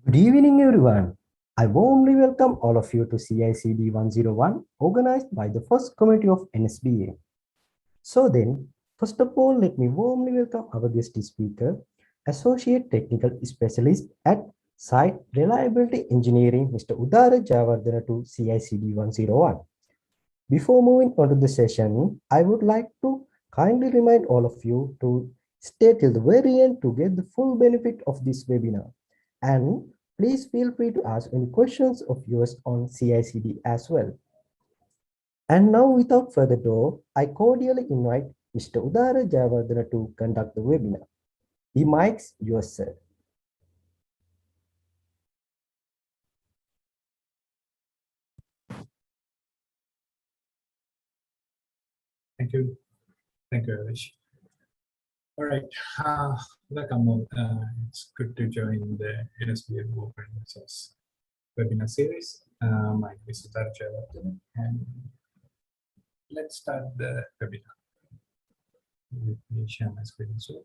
Good evening, everyone. I warmly welcome all of you to CICD 101, organized by the FOSS committee of NSBM. So then, first of all, let me warmly welcome our guest speaker, Associate Technical Specialist at Site Reliability Engineering, Mr. Udara Javardhana to CICD 101. Before moving on to the session, I would like to kindly remind all of you to stay till the very end to get the full benefit of this webinar. And please feel free to ask any questions of yours on CICD as well. And now, without further ado, I cordially invite Mr. Udara Javardhana to conduct the webinar. The mic's yours, sir. Thank you. Thank you, Arish. All right. Welcome all. It's good to join the NSBM Open Source webinar series. My name is Udara Javardhana, and let's start the webinar. Let me share my screen as well.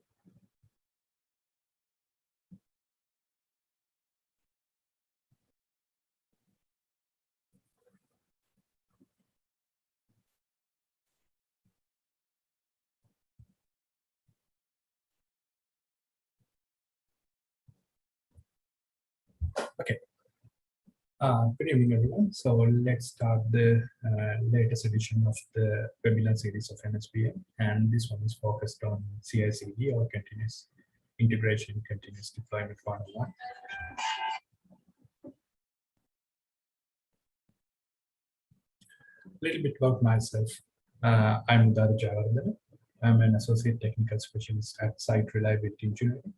Okay. Good evening, everyone. So let's start the latest edition of the webinar series of NSBM, and this one is focused on CI/CD, or continuous integration, continuous deployment 101. A little bit about myself. I'm Udara Javardhana. I'm an associate technical specialist at Site Reliability Engineering,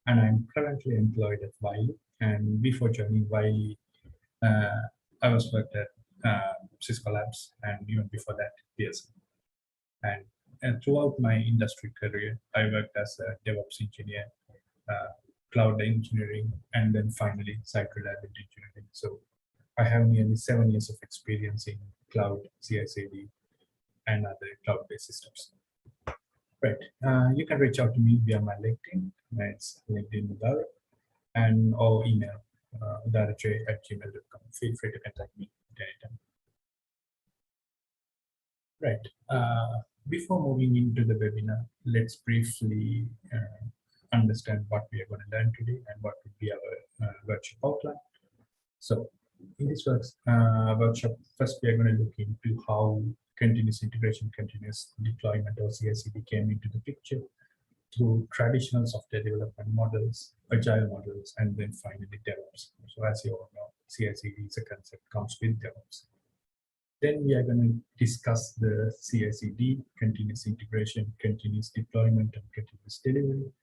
and I'm currently employed at Wiley. And before joining Wiley, I was worked at Cisco Labs, and even before that, PSM. And throughout my industry career, I worked as a DevOps engineer, cloud engineering, and then finally site reliability engineering. So I have nearly 7 years of experience in cloud, CI/CD, and other cloud-based systems. Right. You can reach out to me via my LinkedIn. It's LinkedIn Udara, and or email udara@gmail.com. Feel free to contact me at any time. Right. Before moving into the webinar, let's briefly understand what we are going to learn today and what would be our workshop outline. So in this workshop, first we are going to look into how continuous integration, continuous deployment, or CI/CD came into the picture through traditional software development models, agile models, and then finally DevOps. So as you all know, CI/CD is a concept comes with DevOps. Then we are going to discuss the CI/CD, continuous integration, continuous deployment, and continuous delivery.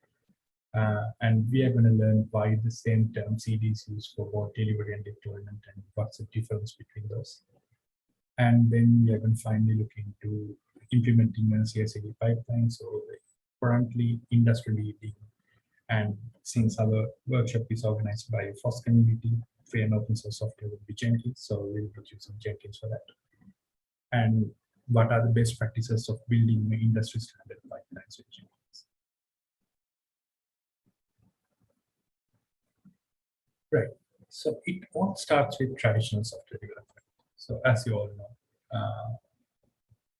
And we are going to learn why the same term CD is used for both delivery and deployment, and what's the difference between those. And then we are going to finally look into implementing a Cicd pipeline. So currently industry leading, and since our workshop is organized by FOSS community, free and open source software will be Jenkins. So we'll be using Jenkins for that. And what are the best practices of building the industry standard pipelines with Jenkins? Right. So it all starts with traditional software development. So as you all know,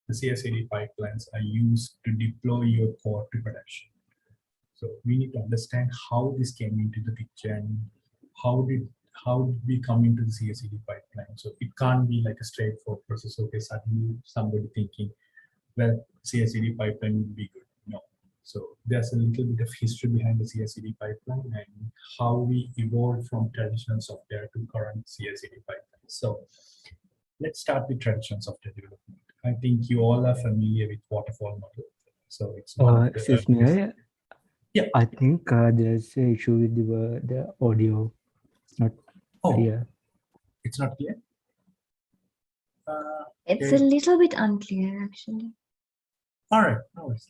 the CI/CD pipelines are used to deploy your code to production. So we need to understand how this came into the picture and how did we come into the CI/CD pipeline. So it can't be like a straightforward process. Okay, suddenly somebody thinking, well, CI/CD pipeline would be good. No. So there's a little bit of history behind the CI/CD pipeline and how we evolved from traditional software to current CI/CD pipeline. So let's start with traditional software development. I think you all are familiar with Waterfall Model. So it's Excuse me, yeah. I think there's an issue with the audio. It's not clear. It's not clear? It's a little bit unclear, actually. All right.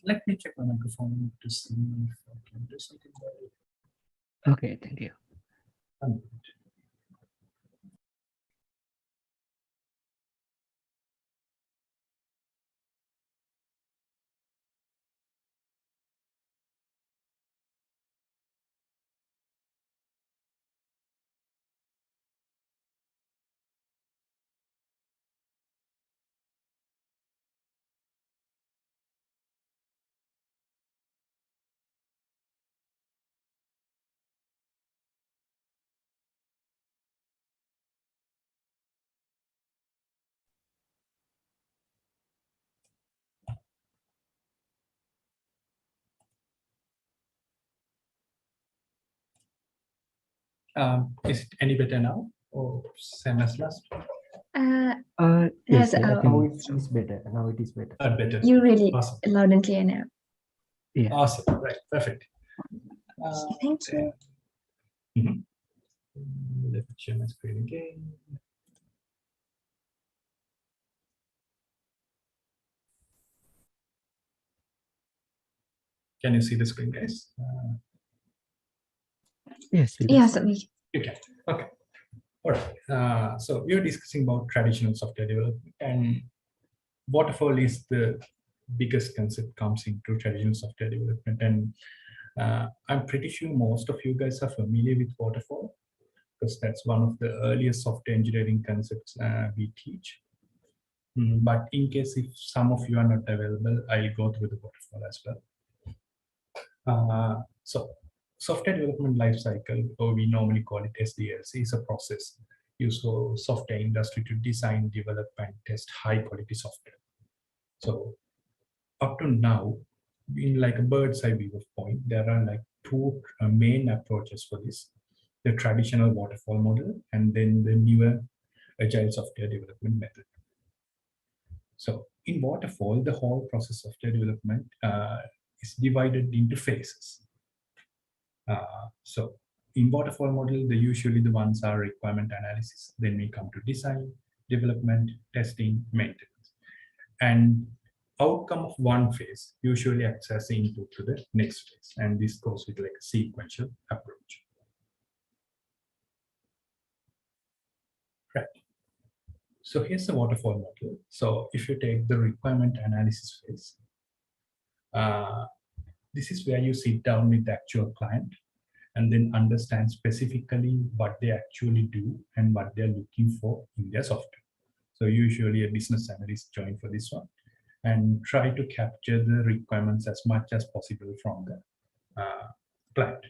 Let me check my microphone to see if I can do something about it. Okay, thank you. Is it any better now or same as last? Yes, Yes, now it is better. Now it is better. Better. you really Awesome. loud and clear now. Yeah. Awesome. Right. Perfect. Thank you. Mhm. Let me share my screen again. Can you see the screen, guys? Yes. Yes, we. You can. Okay. All right. So we are discussing about traditional software development, and waterfall is the biggest concept comes into traditional software development. And I'm pretty sure most of you guys are familiar with waterfall because that's one of the earliest software engineering concepts we teach. But in case if some of you are not available, I'll go through the waterfall as well. So software development lifecycle, or we normally call it SDLC, is a process used for software industry to design, develop, and test high quality software. So up to now, in like a bird's eye view of point, there are like two main approaches for this: the traditional waterfall model and then the newer agile software development method. So in waterfall, the whole process of software development is divided into phases. So in waterfall model, usually the ones are requirement analysis. Then we come to design, development, testing, maintenance. And outcome of one phase usually acts as the input to the next phase. And this goes with like a sequential approach. Right. So here's the waterfall model. So if you take the requirement analysis phase, this is where you sit down with the actual client and then understand specifically what they actually do and what they're looking for in their software. So usually a business analyst join for this one and try to capture the requirements as much as possible from the client.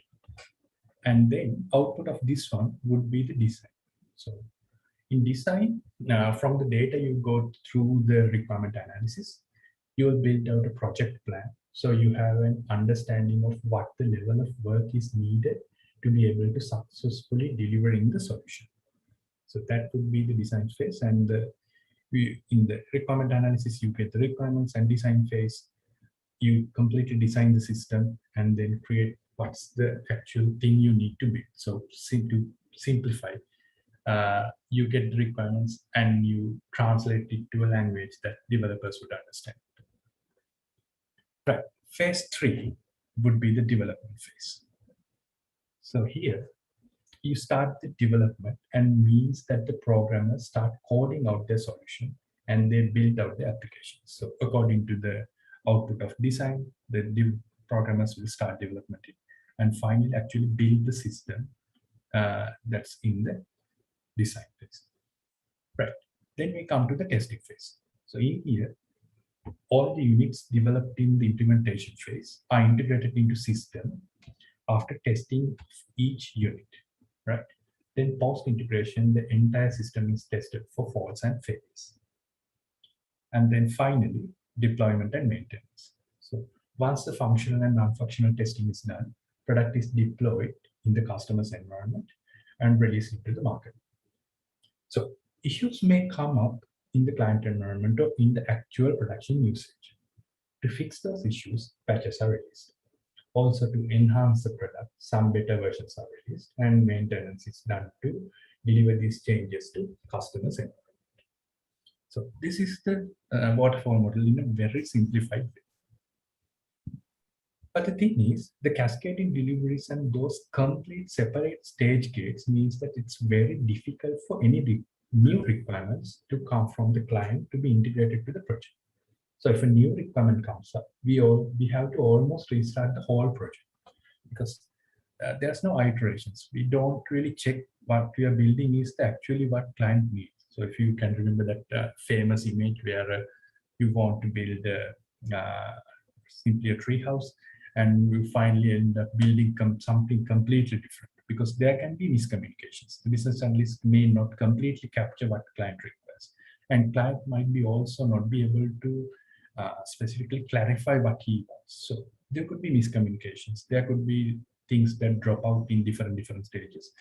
And then output of this one would be the design. So in design, from the data you go through the requirement analysis, you will build out a project plan. So you have an understanding of what the level of work is needed to be able to successfully delivering the solution. So that would be the design phase. And in the requirement analysis, you get the requirements, and design phase, you completely design the system and then create what's the actual thing you need to build. So to simplify, you get the requirements and you translate it to a language that developers would understand. Right. Phase 3 would be the development phase. So here you start the development, and means that the programmers start coding out their solution and they build out the application. So according to the output of design, the programmers will start development and finally actually build the system that's in the design phase. Right. Then we come to the testing phase. So in here, all the units developed in the implementation phase are integrated into system after testing each unit, right? Then post-integration, the entire system is tested for faults and failures. And then finally, deployment and maintenance. So once the functional and non-functional testing is done, product is deployed in the customer's environment and released into the market. So issues may come up in the client environment or in the actual production usage. To fix those issues, patches are released. Also, to enhance the product, some beta versions are released, and maintenance is done to deliver these changes to customers' environment. So this is the waterfall model in a very simplified way. But the thing is, the cascading deliveries and those complete separate stage gates means that it's very difficult for any new requirements to come from the client to be integrated to the project. So if a new requirement comes up, we have to almost restart the whole project because there's no iterations. We don't really check what we are building is actually what client needs. So if you can remember that famous image where you want to build simply a tree house, and you finally end up building something completely different because there can be miscommunications. The business analyst may not completely capture what client requires, and client might be also not be able to specifically clarify what he wants. So there could be miscommunications. There could be things that drop out in different stages.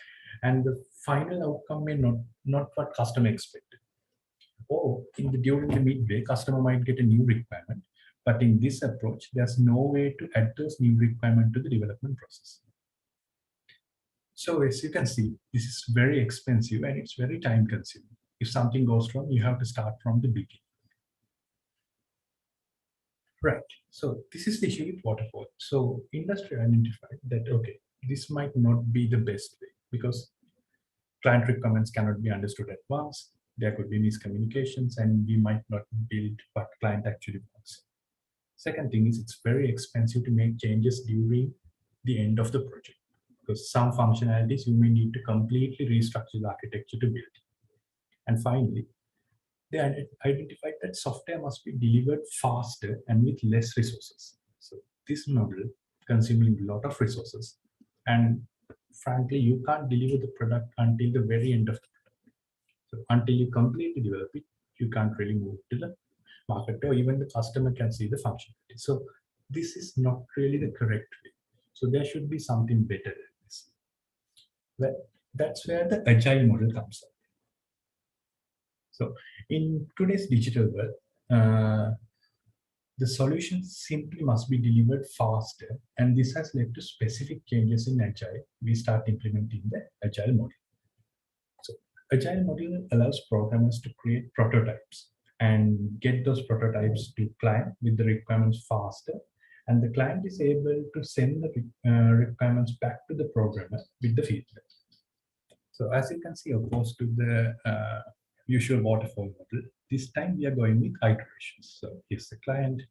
And the final outcome may not what customer expected. Or during the midway, customer might get a new requirement. But in this approach, there's no way to add those new requirements to the development process. So as you can see, this is very expensive and it's very time consuming. If something goes wrong, you have to start from the beginning. Right. So this is the issue with waterfall. So industry identified that, okay, this might not be the best way because client requirements cannot be understood at once. There could be miscommunications and we might not build what client actually wants. Second thing is it's very expensive to make changes during the end of the project because some functionalities you may need to completely restructure the architecture to build. And finally, they identified that software must be delivered faster and with less resources. So this model consuming a lot of resources, and frankly, you can't deliver the product until the very end of the product. So until you completely develop it, you can't really move to the market or even the customer can see the functionality. So this is not really the correct way. So there should be something better than this. Well, that's where the agile model comes up. So in today's digital world, the solution simply must be delivered faster, and this has led to specific changes in Agile. We start implementing the Agile model. So Agile model allows programmers to create prototypes and get those prototypes to client with the requirements faster, and the client is able to send the requirements back to the programmer with the feedback. So as you can see, opposed to the usual waterfall model, this time we are going with iterations. So here's the client,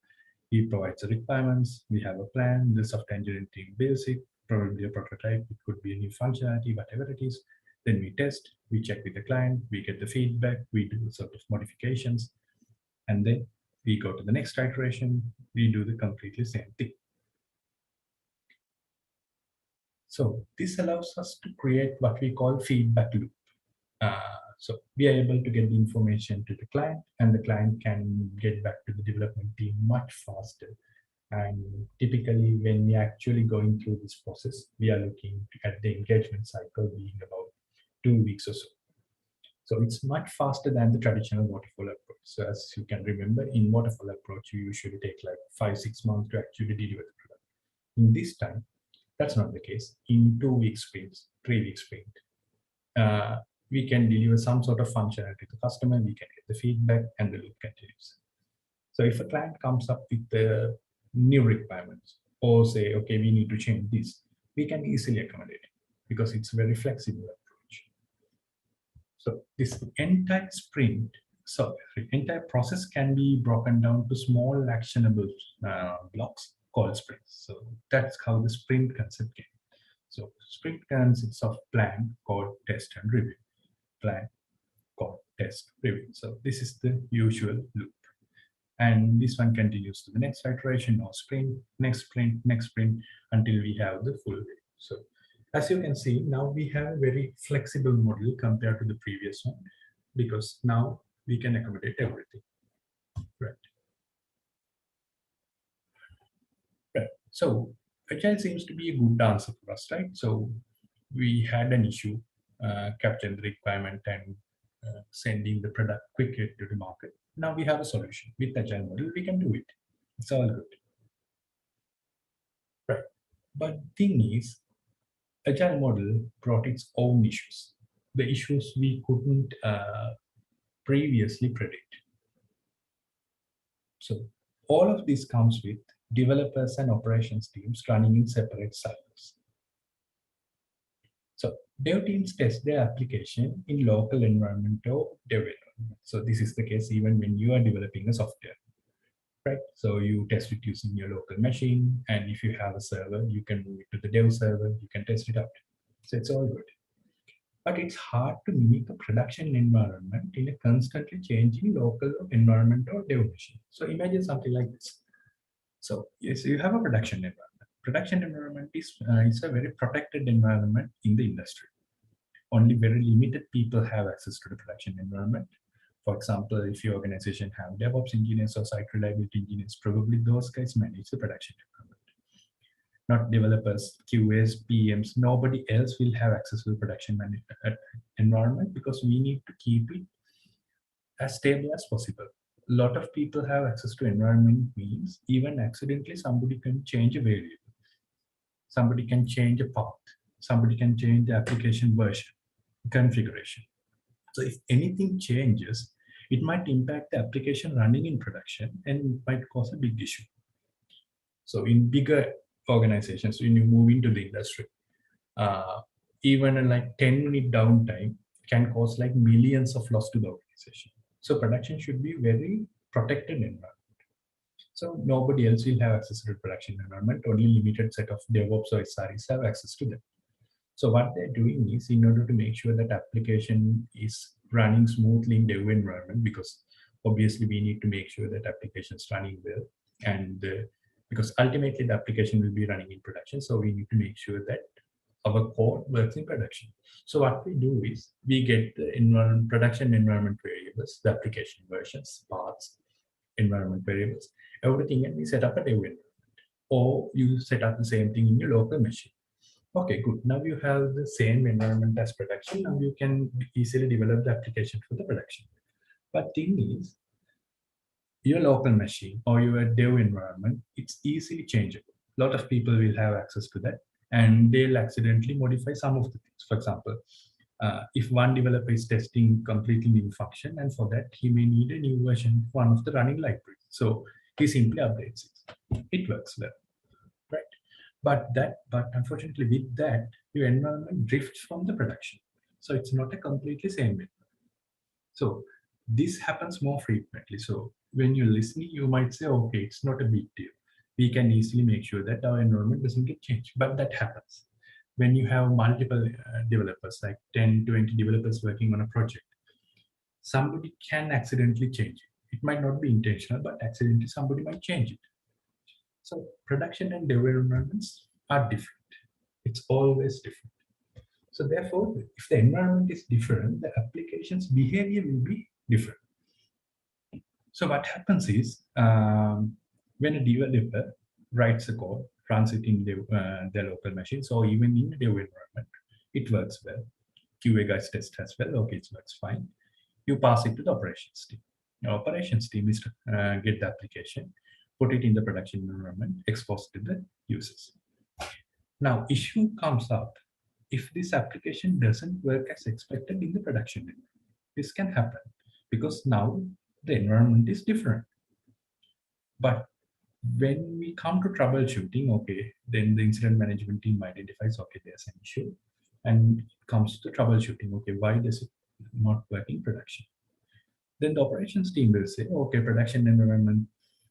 he provides the requirements, we have a plan, the software engineering team builds it, probably a prototype, it could be a new functionality, whatever it is. Then we test, we check with the client, we get the feedback, we do sort of modifications, and then we go to the next iteration, we do the completely same thing. So this allows us to create what we call feedback loop. So we are able to get the information to the client, and the client can get back to the development team much faster. And typically, when we are actually going through this process, we are looking at the engagement cycle being about 2 weeks or so. So it's much faster than the traditional waterfall approach. So as you can remember, in waterfall approach, you usually take like 5-6 months to actually deliver the product. In this time, that's not the case. In 2-week sprints, 3-week sprint, we can deliver some sort of functionality to the customer, we can get the feedback, and the loop continues. So if a client comes up with the new requirements or say, okay, we need to change this, we can easily accommodate it because it's a very flexible approach. So this entire entire process can be broken down to small actionable blocks called sprints. So that's how the sprint concept came. So sprint consists of plan, code, test, and review. Plan, code, test, review. So this is the usual loop. And this one continues to the next iteration or sprint, next sprint, until we have the full review. So as you can see, now we have a very flexible model compared to the previous one, because now we can accommodate everything. Right. Right. So Agile seems to be a good answer for us, right? So we had an issue capturing the requirement and sending the product quickly to the market. Now we have a solution with Agile model. We can do it. It's all good. Right. But the thing is, Agile model brought its own issues. The issues we couldn't previously predict. So all of this comes with developers and operations teams running in separate silos. So dev teams test their application in local environment or dev environment. So this is the case even when you are developing a software, right? So you test it using your local machine, and if you have a server, you can move it to the dev server, you can test it out. So it's all good. But it's hard to mimic a production environment in a constantly changing local environment or dev machine. So imagine something like this. So yes, you have a production environment. Production environment is a very protected environment in the industry. Only very limited people have access to the production environment. For example, if your organization have DevOps engineers or site reliability engineers, probably those guys manage the production environment. not developers, QAs, PMs. Nobody else will have access to the production environment because we need to keep it as stable as possible. A lot of people have access to environment means even accidentally somebody can change a variable. Somebody can change a path. Somebody can change the application version, configuration. So if anything changes, it might impact the application running in production and might cause a big issue. So in bigger organizations, when you move into the industry, even a like 10-minute downtime can cause like millions of loss to the organization. So production should be very protected environment. So nobody else will have access to the production environment. Only limited set of DevOps or SREs have access to them. So what they're doing is, in order to make sure that application is running smoothly in dev environment, because obviously we need to make sure that application is running well, and because ultimately the application will be running in production, so we need to make sure that our code works in production. So what we do is we get the production environment variables, the application versions, paths, environment variables, everything, and we set up a dev environment. Or you set up the same thing in your local machine. Okay, good. Now you have the same environment as production. Now you can easily develop the application for the production. But thing is, your local machine or your dev environment, it's easily changeable. A lot of people will have access to that, and they'll accidentally modify some of the things. For example, if one developer is testing completely new function, and for that he may need a new version of one of the running libraries. So he simply updates it. It works well, right? But unfortunately with that, your environment drifts from the production. So it's not a completely same way. So this happens more frequently. So when you're listening, you might say, okay, it's not a big deal. We can easily make sure that our environment doesn't get changed, but that happens. When you have multiple developers, like 10, 20 developers working on a project, somebody can accidentally change it. It might not be intentional, but accidentally somebody might change it. So production and dev environments are different. It's always different. So therefore, if the environment is different, the application's behavior will be different. So what happens is, when a developer writes a code, runs it in their local machines, or even in a dev environment, it works well. QA guys test as well. Okay, it works fine. You pass it to the operations team. The operations team is to get the application, put it in the production environment, expose to the users. Now, issue comes up if this application doesn't work as expected in the production environment. This can happen because now the environment is different. But when we come to troubleshooting, okay, then the incident management team identifies, okay, there's an issue, and it comes to troubleshooting, okay, why does it not work in production? Then the operations team will say, okay, production environment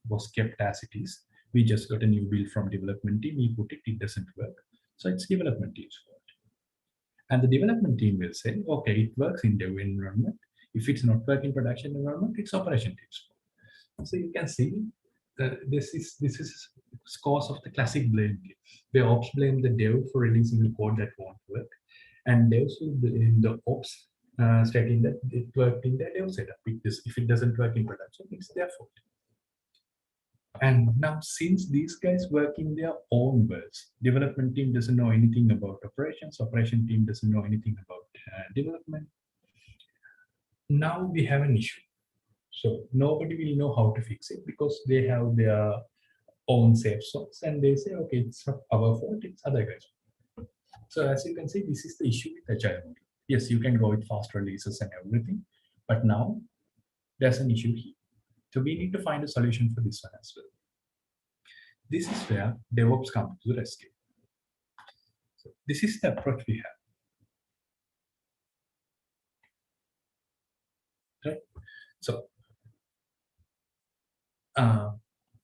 was kept as it is. We just got a new build from development team, we put it, it doesn't work. So it's development team's fault. And the development team will say, okay, it works in dev environment. If it's not working in production environment, it's operation team's fault. So you can see this is cause of the classic blame game. The ops blame the dev for releasing the code that won't work, and devs will blame the ops, stating that it worked in their dev setup. If it doesn't work in production, it's their fault. And now, since these guys work in their own worlds, development team doesn't know anything about operations, operation team doesn't know anything about development. Now we have an issue. So nobody will know how to fix it because they have their own safe zones, and they say, okay, it's not our fault, it's other guys' fault. So as you can see, this is the issue with Agile Model. Yes, you can go with fast releases and everything, but now there's an issue here. So we need to find a solution for this one as well. This is where DevOps comes to the rescue. So this is the approach we have. Right? So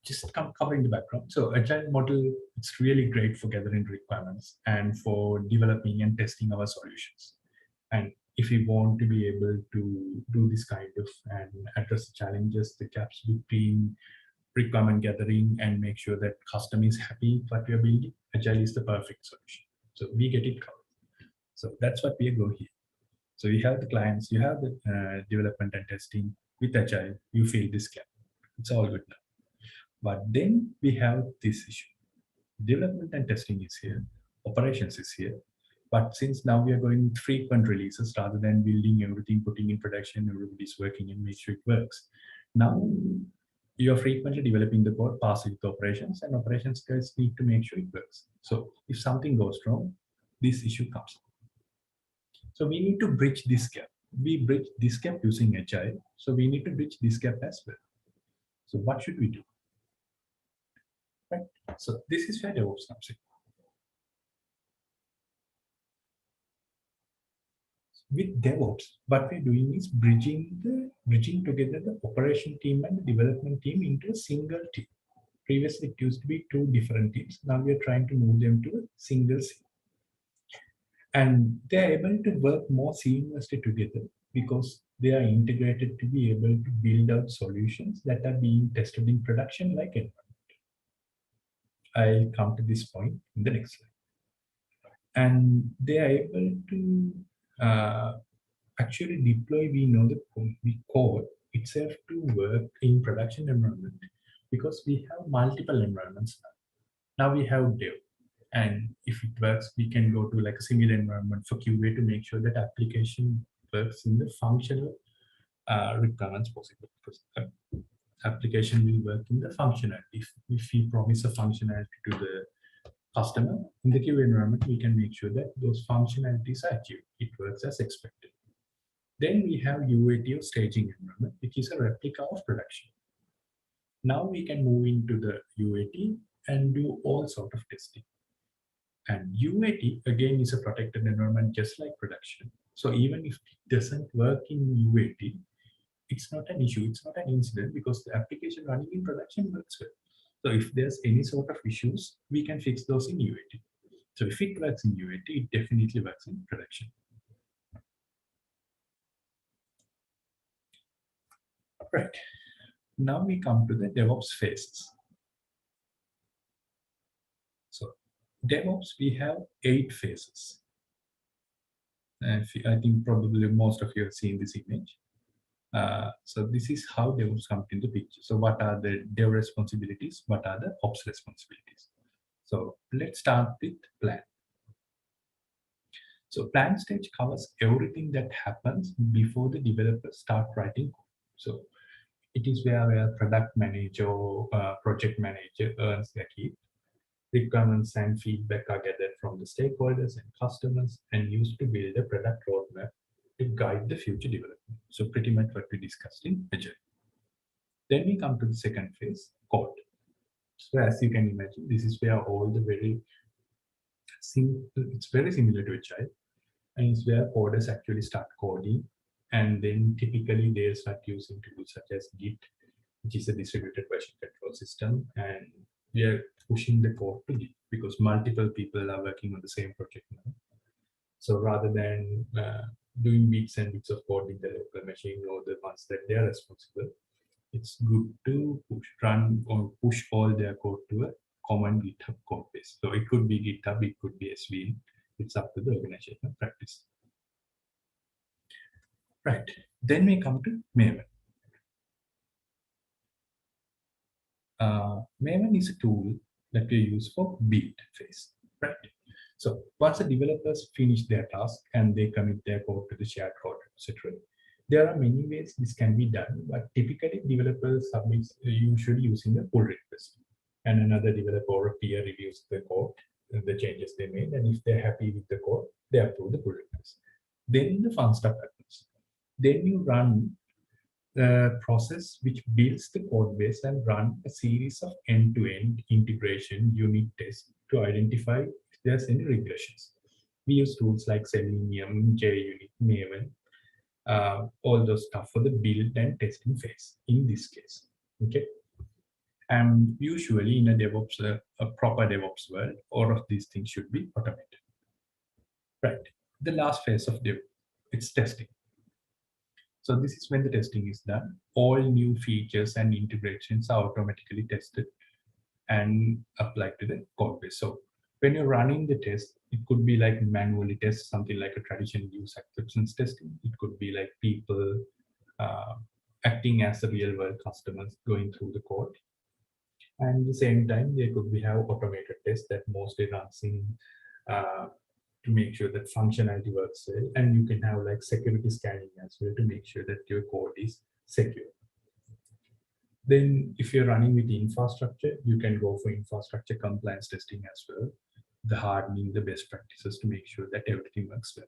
just covering the background. So Agile Model, it's really great for gathering requirements and for developing and testing our solutions. And if we want to be able to do this kind of and address the challenges, the gaps between requirement gathering and make sure that customer is happy with what we are building, Agile is the perfect solution. So we get it covered. So that's what we are going here. So you have the clients, you have the development and testing with Agile, you fill this gap. It's all good now. But then we have this issue. Development and testing is here. Operations is here. But since now we are going with frequent releases rather than building everything, putting in production, everybody's working and make sure it works. Now you're frequently developing the code, pass it to operations, and operations guys need to make sure it works. So if something goes wrong, this issue comes. So we need to bridge this gap. We bridge this gap using Agile. So we need to bridge this gap as well. So what should we do? Right. So this is where DevOps comes in. With DevOps, what we're doing is bridging together the operation team and the development team into a single team. Previously, it used to be two different teams. Now we are trying to move them to a single team. And they are able to work more seamlessly together because they are integrated to be able to build out solutions that are being tested in production like environment. I'll come to this point in the next slide. And they are able to actually deploy, we know the code itself to work in production environment because we have multiple environments now. Now we have dev, and if it works, we can go to like a similar environment for QA to make sure that application works in the functional requirements possible. Because application will work in the functionality. If we promise a functionality to the customer in the QA environment, we can make sure that those functionalities are achieved. It works as expected. Then we have Uhd staging environment, which is a replica of production. Now we can move into the Uhd and do all sort of testing. And Uhd again is a protected environment just like production. So even if it doesn't work in Uhd, it's not an issue, it's not an incident because the application running in production works well. So if there's any sort of issues, we can fix those in Uhd. So if it works in Uhd, it definitely works in production. Right. Now we come to the DevOps phases. So DevOps, we have 8 phases. I think probably most of you have seen this image. So this is how DevOps comes into picture. So what are the dev responsibilities? What are the ops responsibilities? So let's start with plan. So plan stage covers everything that happens before the developers start writing code. So it is where product manager or project manager earns their keep. Requirements and feedback are gathered from the stakeholders and customers and used to build a product roadmap to guide the future development. So pretty much what we discussed in Agile. Then we come to the second phase, code. So as you can imagine, this is where all the it's very similar to Agile, and it's where coders actually start coding, and then typically they'll start using tools such as Git, which is a distributed version control system, and we are pushing the code to Git because multiple people are working on the same project now. So rather than doing bits and bits of code in the local machine or the ones that they are responsible, it's good to push all their code to a common GitHub code base. So it could be GitHub, it could be SVN. It's up to the organizational practice. Right. Then we come to Maven. Maven is a tool that we use for build phase, right? So once the developers finish their task and they commit their code to the shared code, etc., there are many ways this can be done, but typically developers submit usually using a pull request, and another developer or peer reviews the code, the changes they made, and if they're happy with the code, they approve the pull request. Then the fun stuff happens. Then you run the process which builds the code base and run a series of end-to-end integration unit tests to identify if there's any regressions. We use tools like Selenium, JUnit, Maven, all those stuff for the build and testing phase in this case. Okay. And usually in a DevOps, a proper DevOps world, all of these things should be automated. Right. The last phase of Dev, it's testing. So this is when the testing is done. All new features and integrations are automatically tested and applied to the code base. So when you're running the test, it could be like manually test, something like a traditional user acceptance testing. It could be like people acting as the real world customers going through the code. And at the same time, there could be have automated tests that mostly runs in to make sure that functionality works well. And you can have like security scanning as well to make sure that your code is secure. Then if you're running with infrastructure, you can go for infrastructure compliance testing as well, the hardening, the best practices to make sure that everything works well.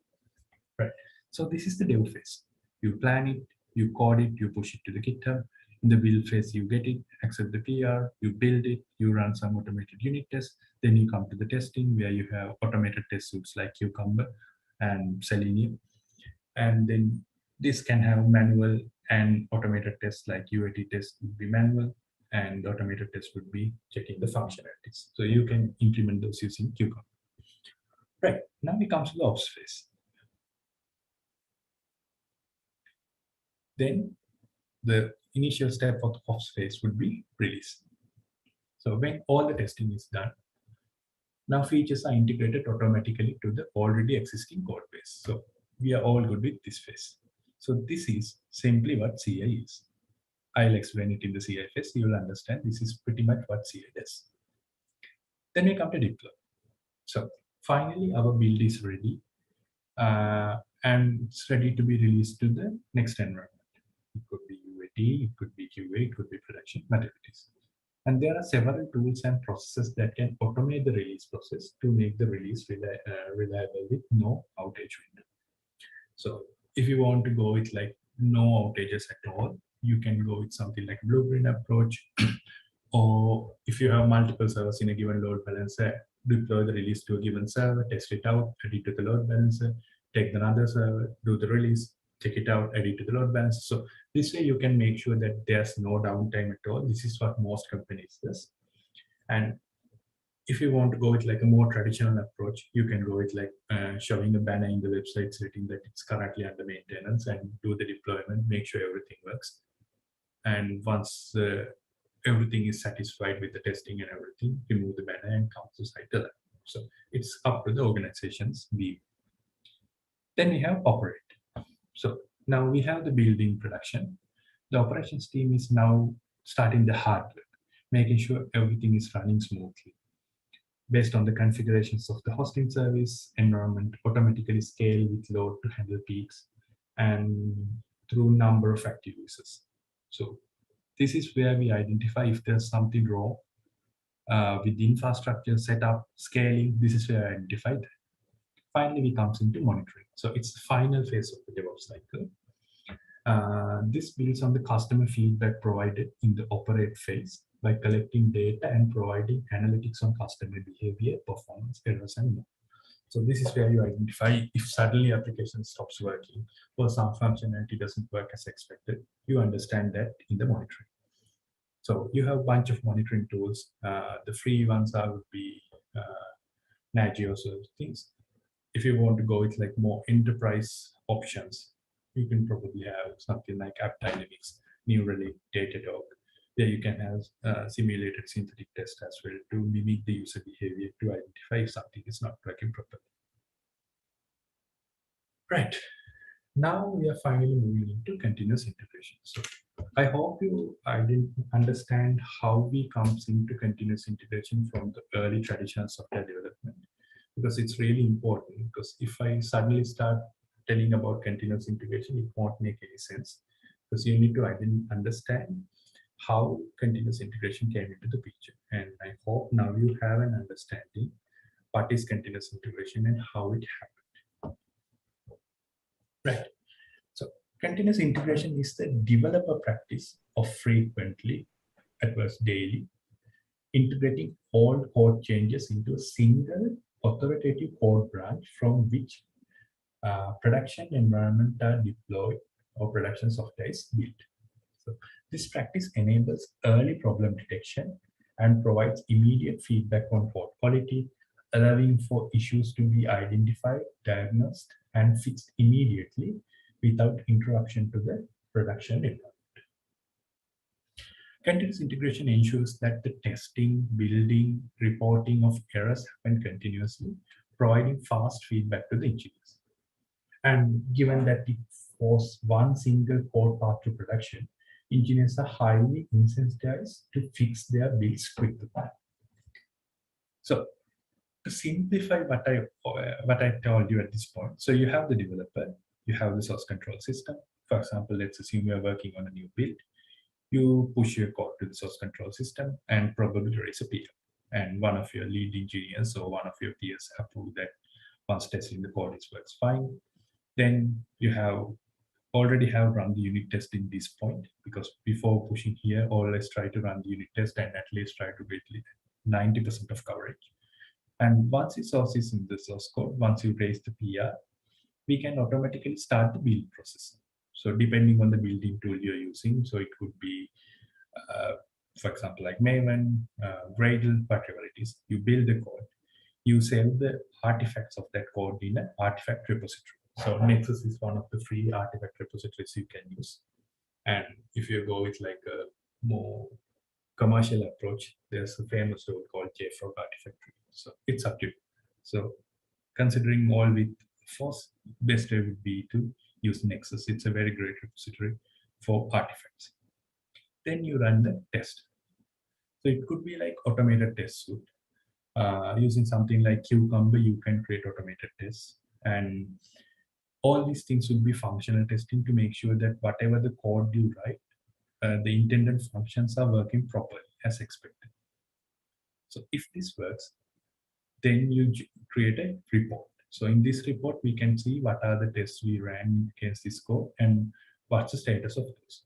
Right. So this is the dev phase. You plan it, you code it, you push it to the GitHub. In the build phase, you get it, accept the PR, you build it, you run some automated unit tests. Then you come to the testing where you have automated test suites like Cucumber and Selenium. And then this can have manual and automated tests like UAT test would be manual and automated test would be checking the functionalities. So you can implement those using Cucumber. Right, now we come to the ops phase. Then the initial step of the ops phase would be release. So when all the testing is done, now features are integrated automatically to the already existing code base. So we are all good with this phase. So this is simply what CI is. I'll explain it in the CI phase. You will understand this is pretty much what CI does. Then we come to deploy. So finally, our build is ready and it's ready to be released to the next environment. It could be UAT, it could be QA, it could be production, whatever it is. And there are several tools and processes that can automate the release process to make the release reliable with no outage window. So if you want to go with like no outages at all, you can go with something like blueprint approach. Or if you have multiple servers in a given load balancer, deploy the release to a given server, test it out, add it to the load balancer, take another server, do the release, check it out, add it to the load balancer. So this way you can make sure that there's no downtime at all. This is what most companies does. And if you want to go with like a more traditional approach, you can go with like showing a banner in the website stating that it's currently under maintenance and do the deployment, make sure everything works. And once everything is satisfied with the testing and everything, remove the banner and come to site alive. So it's up to the organization's view. Then we have operate. So now we have the building production. The operations team is now starting the hard work, making sure everything is running smoothly. Based on the configurations of the hosting service, environment automatically scale with load to handle peaks and through number of active users. So this is where we identify if there's something wrong with the infrastructure setup, scaling. This is where I identify that. Finally, we comes into monitoring. So it's the final phase of the DevOps cycle. This builds on the customer feedback provided in the operate phase by collecting data and providing analytics on customer behavior, performance, errors, and more. So this is where you identify if suddenly application stops working or some functionality doesn't work as expected. You understand that in the monitoring. So you have a bunch of monitoring tools. The free ones would be Nagio sort of things. If you want to go with like more enterprise options, you can probably have something like App Dynamics, Neuralink, Datadog, where you can have simulated synthetic test as well to mimic the user behavior to identify if something is not working properly. Right. Now we are finally moving into continuous integration. So I hope you understand how we comes into continuous integration from the early traditional software development, because it's really important. Because if I suddenly start telling about continuous integration, it won't make any sense, because you need to understand how continuous integration came into the picture. And I hope now you have an understanding what is continuous integration and how it happened. Right. So continuous integration is the developer practice of frequently, at first daily, integrating all code changes into a single authoritative code branch from which production environment are deployed or production software is built. So this practice enables early problem detection and provides immediate feedback on code quality, allowing for issues to be identified, diagnosed, and fixed immediately without interruption to the production environment. Continuous integration ensures that the testing, building, reporting of errors happen continuously, providing fast feedback to the engineers. And given that it forces one single code path to production, engineers are highly incentivized to fix their builds quickly. So to simplify what I told you at this point, so you have the developer, you have the source control system. For example, let's assume you are working on a new build. You push your code to the source control system and probably raise a PR. And one of your lead engineers or one of your peers approve that once testing the code, it works fine. Then you already have run the unit test in this point, because before pushing here, always try to run the unit test and at least try to get 90% of coverage. And once the source is in the source code, once you raise the PR, we can automatically start the build process. So depending on the building tool you're using, so it could be, for example, like Maven, Gradle, whatever it is, you build the code, you save the artifacts of that code in an artifact repository. So Nexus is one of the free artifact repositories you can use. And if you go with like a more commercial approach, there's a famous tool called JFrog Artifact Tree. So it's up to you. So considering all with FOSS, best way would be to use Nexus. It's a very great repository for artifacts. Then you run the test. So it could be like automated test suite. Using something like Cucumber, you can create automated tests. And all these things will be functional testing to make sure that whatever the code you write, the intended functions are working properly as expected. So if this works, then you create a report. So in this report, we can see what are the tests we ran against this code and what's the status of this.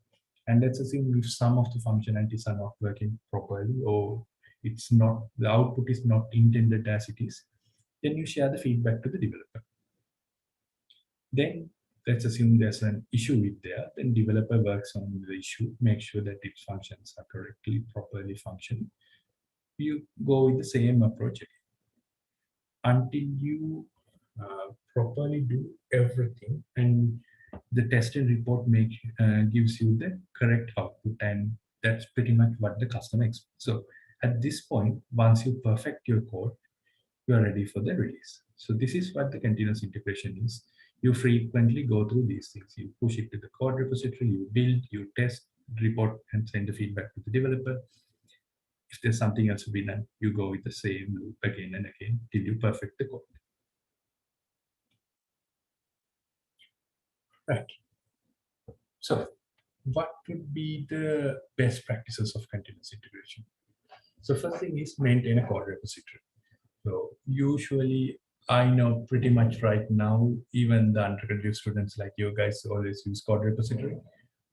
And let's assume if some of the functionalities are not working properly, or it's not, the output is not intended as it is, then you share the feedback to the developer. Then let's assume there's an issue with there, then developer works on the issue, make sure that its functions are correctly, properly functioning. You go with the same approach again until you properly do everything, and the testing report gives you the correct output, and that's pretty much what the customer expects. So at this point, once you perfect your code, you are ready for the release. So this is what the continuous integration is. You frequently go through these things. You push it to the code repository, you build, you test, report, and send the feedback to the developer. If there's something else to be done, you go with the same loop again and again till you perfect the code. Right. So what would be the best practices of continuous integration? So first thing is maintain a code repository. So usually I know pretty much right now, even the undergraduate students like you guys always use code repository,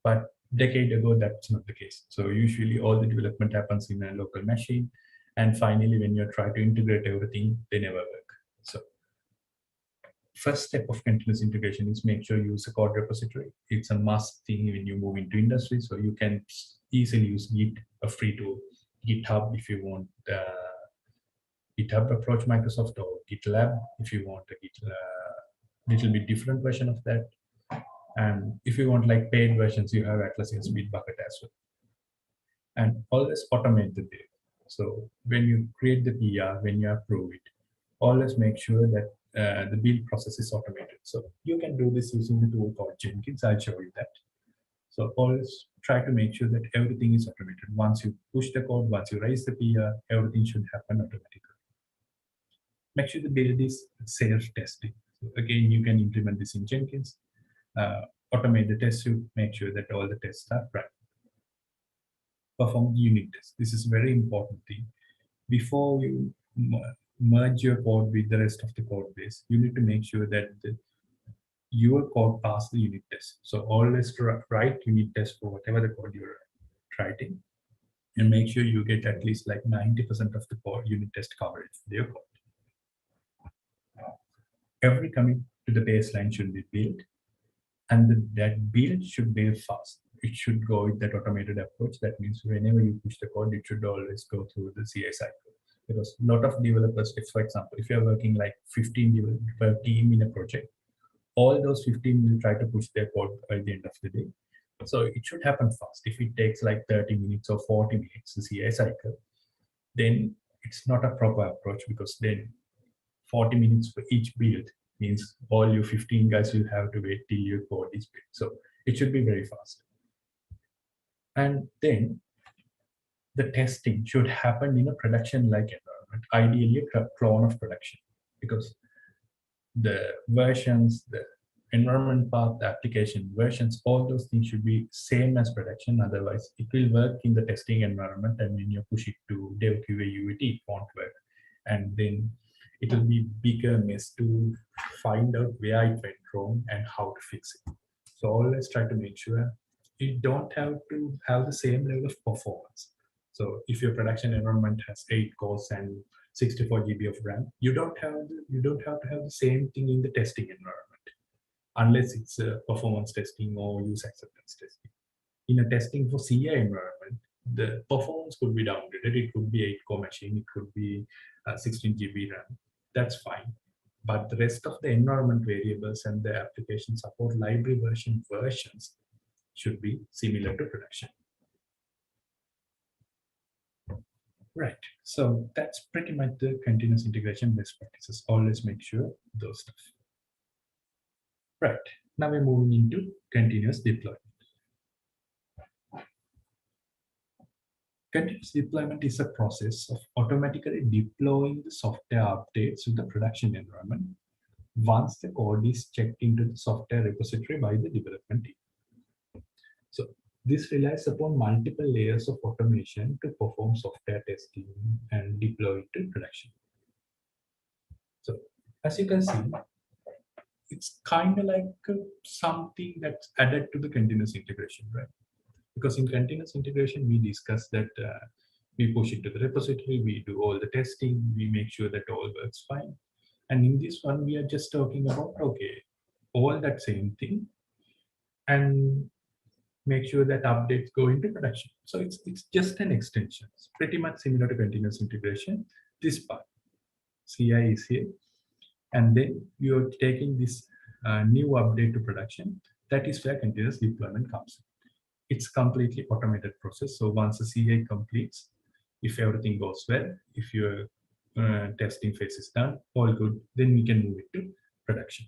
but decade ago, that's not the case. So usually all the development happens in a local machine. And finally, when you try to integrate everything, they never work. So first step of continuous integration is make sure you use a code repository. It's a must thing when you move into industry. So you can easily use Git, a free tool, GitHub if you want GitHub approach Microsoft, or GitLab if you want a little bit different version of that. And if you want like paid versions, you have Atlassian Bitbucket as well. And always automate the build. So when you create the PR, when you approve it, always make sure that the build process is automated. So you can do this using the tool called Jenkins. I'll show you that. So always try to make sure that everything is automated. Once you push the code, once you raise the PR, everything should happen automatically. Make sure the build is self-testing. So again, you can implement this in Jenkins. Automate the test suite, make sure that all the tests are right. Perform the unit test. This is a very important thing. Before you merge your code with the rest of the code base, you need to make sure that your code passes the unit test. So always write unit test for whatever the code you're writing, and make sure you get at least like 90% of the code unit test coverage for your code. Every commit to the baseline should be built, and that build should be fast. It should go with that automated approach. That means whenever you push the code, it should always go through the CI cycle. Because a lot of developers, for example, if you're working like 15 developers per team in a project, all those 15 will try to push their code by the end of the day. So it should happen fast. If it takes like 30 minutes or 40 minutes, the CI cycle, then it's not a proper approach, because then 40 minutes for each build means all you 15 guys will have to wait till your code is built. So it should be very fast. And then the testing should happen in a production-like environment, ideally a clone of production, because the versions, the environment path, the application versions, all those things should be same as production. Otherwise, it will work in the testing environment, and when you push it to dev QA UAT, it won't work. And then it will be bigger mess to find out where it went wrong and how to fix it. So always try to make sure you don't have to have the same level of performance. So if your production environment has 8 cores and 64 GB of RAM, you don't have to have the same thing in the testing environment, unless it's performance testing or use acceptance testing. In a testing for CI environment, the performance could be downgraded. It could be 8-core machine, it could be 16 GB RAM. That's fine. But the rest of the environment variables and the application support library versions should be similar to production. Right. So that's pretty much the continuous integration best practices. Always make sure those stuff. Right. Now we're moving into continuous deployment. Continuous deployment is a process of automatically deploying the software updates to the production environment once the code is checked into the software repository by the development team. So this relies upon multiple layers of automation to perform software testing and deploy it to production. So as you can see, it's kind of like something that's added to the continuous integration, right? Because in continuous integration, we discuss that we push it to the repository, we do all the testing, we make sure that all works fine. And in this one, we are just talking about, okay, all that same thing, and make sure that updates go into production. So it's just an extension. It's pretty much similar to continuous integration. This part, CI is here. And then you're taking this new update to production. That is where continuous deployment comes in. It's completely automated process. So once the CI completes, if everything goes well, if your testing phase is done, all good, then we can move it to production.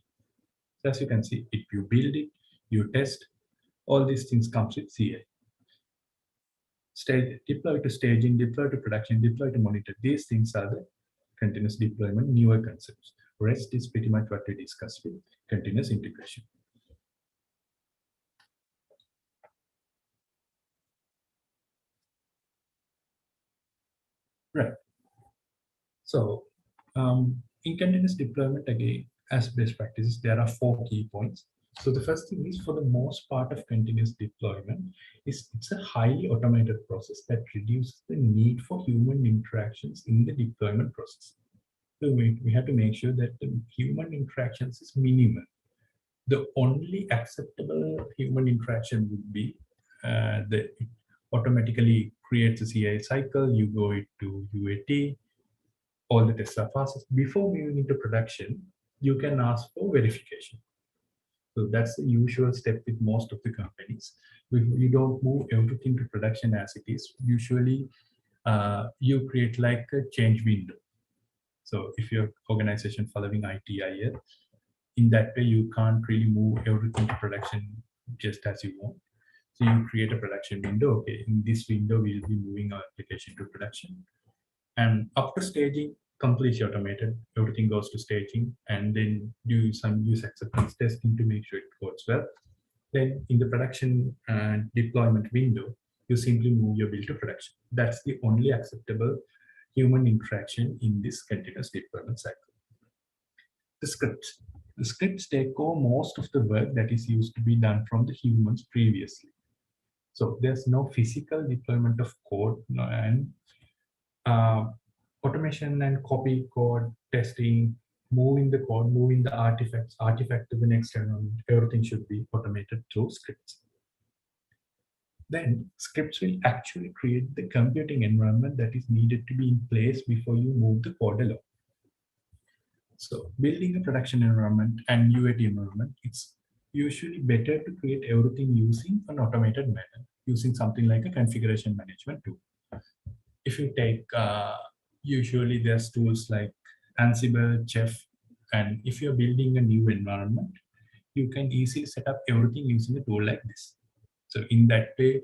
So as you can see, if you build it, you test, all these things comes with CI. Deploy to staging, deploy to production, deploy to monitor. These things are the continuous deployment newer concepts. Rest is pretty much what we discussed with continuous integration. Right. So in continuous deployment, again, as best practices, there are 4 key points. So the first thing is, for the most part of continuous deployment, it's a highly automated process that reduces the need for human interactions in the deployment process. So we have to make sure that the human interactions is minimal. The only acceptable human interaction would be that it automatically creates a CI cycle, you go into UAT, all the tests are fast. Before moving into production, you can ask for verification. So that's the usual step with most of the companies. You don't move everything to production as it is. Usually, you create like a change window. So if your organization following ITIL, in that way, you can't really move everything to production just as you want. So you create a production window. Okay, in this window, we'll be moving our application to production. And after staging, completely automated, everything goes to staging, and then do some use acceptance testing to make sure it works well. Then in the production deployment window, you simply move your build to production. That's the only acceptable human interaction in this continuous deployment cycle. The scripts take over most of the work that is used to be done from the humans previously. So there's no physical deployment of code, and automation and copy code testing, moving the code, moving the artifact to the next environment, everything should be automated through scripts. Then scripts will actually create the computing environment that is needed to be in place before you move the code along. So building a production environment and UAT environment, it's usually better to create everything using an automated manner, using something like a configuration management tool. If you take, usually there's tools like Ansible, Chef, and if you're building a new environment, you can easily set up everything using a tool like this. So in that way,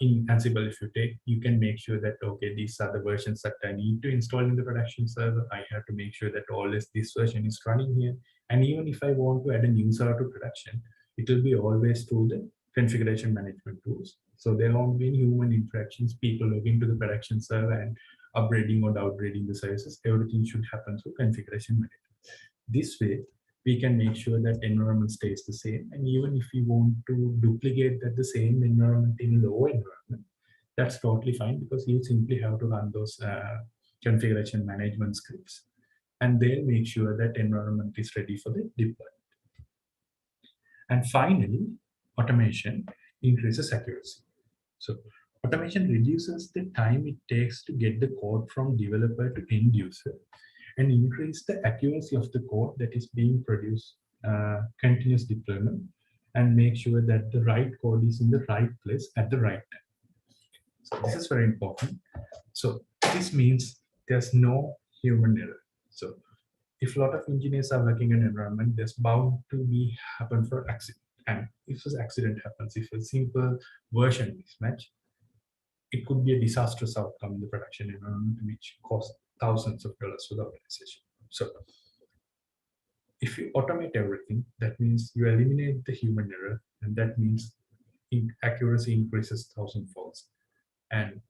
In Ansible, if you take, you can make sure that, okay, these are the versions that I need to install in the production server. I have to make sure that always this version is running here. And even if I want to add a new server to production, it will be always through the configuration management tools. So there won't be any human interactions, people log into the production server and upgrading or downgrading the services. Everything should happen through configuration management. This way, we can make sure that environment stays the same. And even if we want to duplicate that the same environment in low environment, that's totally fine, because you simply have to run those configuration management scripts, and they'll make sure that environment is ready for the deployment. And finally, automation increases accuracy. So automation reduces the time it takes to get the code from developer to end user, and increase the accuracy of the code that is being produced, continuous deployment, and make sure that the right code is in the right place at the right time. So this is very important. So this means there's no human error. So if a lot of engineers are working in an environment, there's bound to be happen for accident. And if this accident happens, if a simple version mismatch, it could be a disastrous outcome in the production environment, which costs thousands of dollars to the organization. So if you automate everything, that means you eliminate the human error, and that means accuracy increases 1,000-fold, and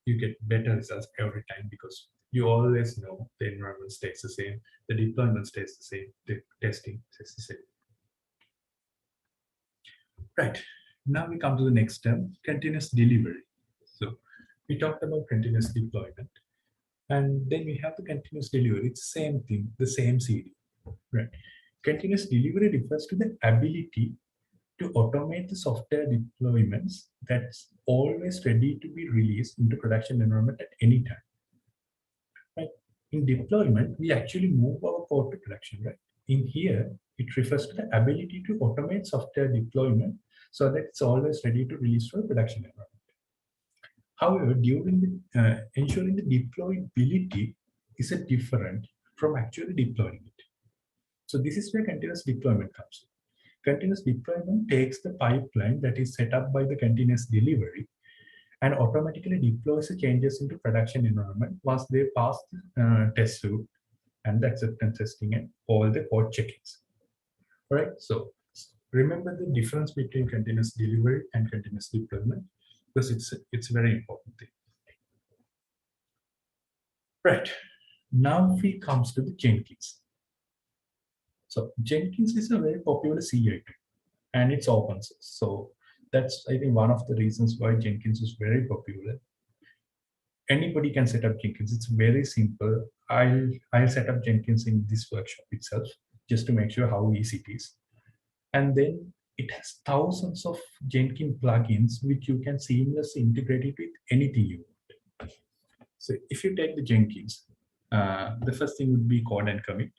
you get better results every time, because you always know the environment stays the same, the deployment stays the same, the testing stays the same. Right, now we come to the next term, continuous delivery. So we talked about continuous deployment, and then we have the continuous delivery. It's the same thing, the same CD, right? Continuous delivery refers to the ability to automate the software deployments that's always ready to be released into production environment at any time. Right? In deployment, we actually move our code to production, right? In here, it refers to the ability to automate software deployment so that it's always ready to release for production environment. However, during the, ensuring the deployability is a different from actually deploying it. So this is where continuous deployment comes in. Continuous deployment takes the pipeline that is set up by the continuous delivery and automatically deploys the changes into production environment once they pass the test suite and the acceptance testing and all the code checkings. All right, so remember the difference between continuous delivery and continuous deployment, because it's a very important thing. Right, now we comes to the Jenkins. So Jenkins is a very popular CI tool, and it's open source. So that's, I think, one of the reasons why Jenkins is very popular. Anybody can set up Jenkins. It's very simple. I'll set up Jenkins in this workshop itself, just to make sure how easy it is. And then it has thousands of Jenkins plugins, which you can seamlessly integrate it with anything you want. So if you take the Jenkins, the first thing would be code and commit.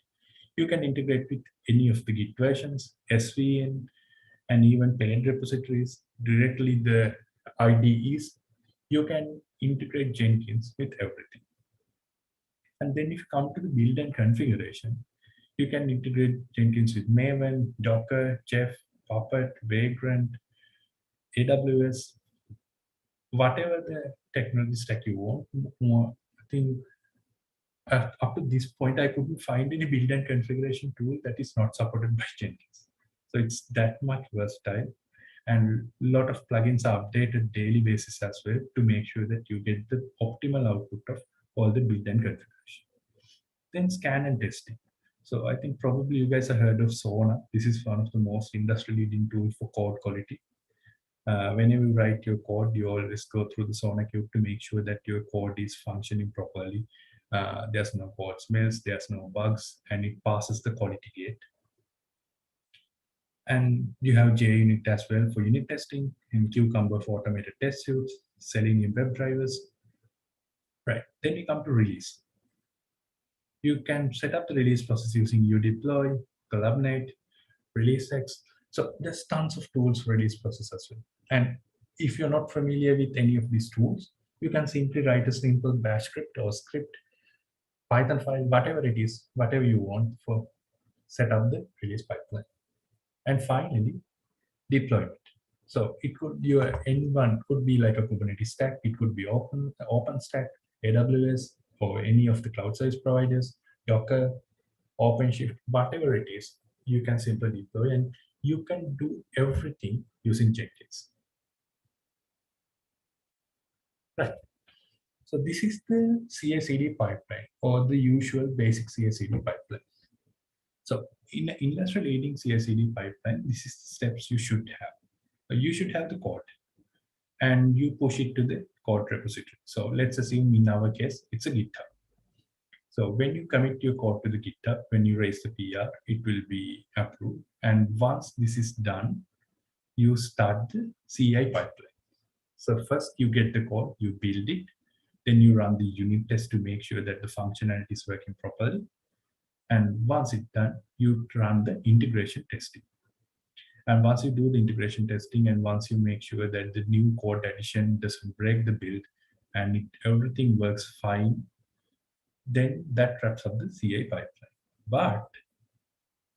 You can integrate with any of the Git versions, SVN, and even parent repositories, directly the IDEs. You can integrate Jenkins with everything. And then if you come to the build and configuration, you can integrate Jenkins with Maven, Docker, Chef, Puppet, Vagrant, AWS, whatever the technology stack you want. I think up to this point, I couldn't find any build and configuration tool that is not supported by Jenkins. So it's that much versatile, and a lot of plugins are updated daily basis as well to make sure that you get the optimal output of all the build and configuration. Then scan and testing. So I think probably you guys have heard of Sona. This is one of the most industry-leading tools for code quality. Whenever you write your code, you always go through the Sona cube to make sure that your code is functioning properly. There's no code smells, there's no bugs, and it passes the quality gate. And you have JUnit as well for unit testing, and Cucumber for automated test suites, Selenium WebDrivers. Right, then we come to release. You can set up the release process using udeploy, Collabnate, ReleaseX. So there's tons of tools for release process as well. And if you're not familiar with any of these tools, you can simply write a simple bash script or script, Python file, whatever it is, whatever you want for set up the release pipeline. And finally, deployment. So it could, your N1 could be like a Kubernetes stack. It could be OpenStack, AWS, or any of the cloud service providers, Docker, OpenShift, whatever it is, you can simply deploy, and you can do everything using Jenkins. Right. So this is the CI/CD pipeline, or the usual basic CI/CD pipeline. So in an industry-leading CI/CD pipeline, this is the steps you should have. You should have the code, and you push it to the code repository. So let's assume in our case, it's a GitHub. So when you commit your code to the GitHub, when you raise the PR, it will be approved. And once this is done, you start the CI pipeline. So first you get the code, you build it, then you run the unit test to make sure that the functionality is working properly. And once it's done, you run the integration testing. And once you do the integration testing, and once you make sure that the new code addition doesn't break the build and everything works fine, then that wraps up the CI pipeline. But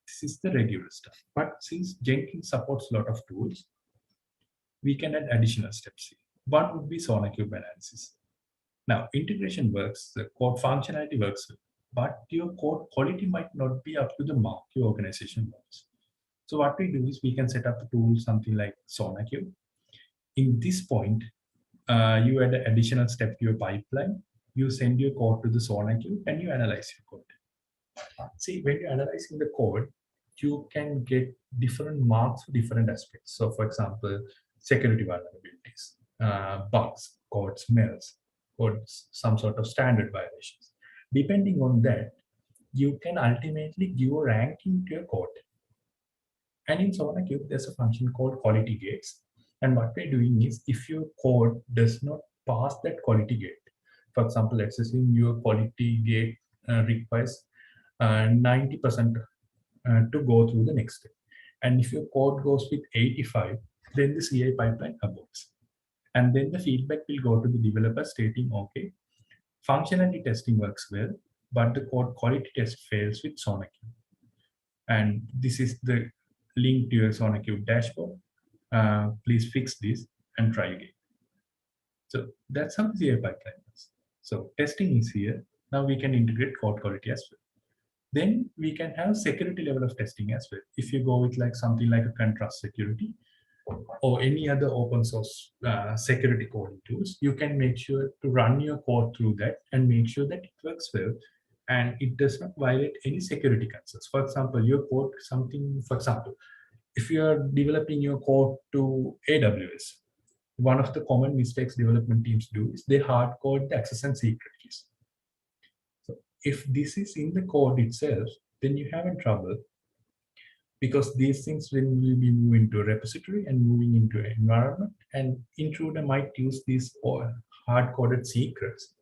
this is the regular stuff. But since Jenkins supports a lot of tools, we can add additional steps here. One would be SonarQube analysis. Now, integration works, the code functionality works, but your code quality might not be up to the mark your organization wants. So what we do is we can set up a tool, something like SonarQube. In this point, you add an additional step to your pipeline. You send your code to the SonarQube and you analyze your code. See, when you're analyzing the code, you can get different marks for different aspects. So for example, security vulnerabilities, bugs, code smells, or some sort of standard violations. Depending on that, you can ultimately give a ranking to your code. And in SonarQube, there's a function called quality gates. And what we're doing is, if your code does not pass that quality gate, for example, let's assume your quality gate requires 90% to go through the next step. And if your code goes with 85, then the CI pipeline aborts. And then the feedback will go to the developer stating, okay, functionality testing works well, but the code quality test fails with SonarQube. And this is the link to your SonarQube dashboard. Please fix this and try again. So that's how the CI pipeline is. So testing is here. Now we can integrate code quality as well. Then we can have security level of testing as well. If you go with like something like a contrast security or any other open source security coding tools, you can make sure to run your code through that and make sure that it works well and it does not violate any security concerns. For example, your code, if you are developing your code to AWS, one of the common mistakes development teams do is they hard code the access and secret keys. So if this is in the code itself, then you have in trouble, because these things will be moving to a repository and moving into an environment, and intruder might use these hard-coded secrets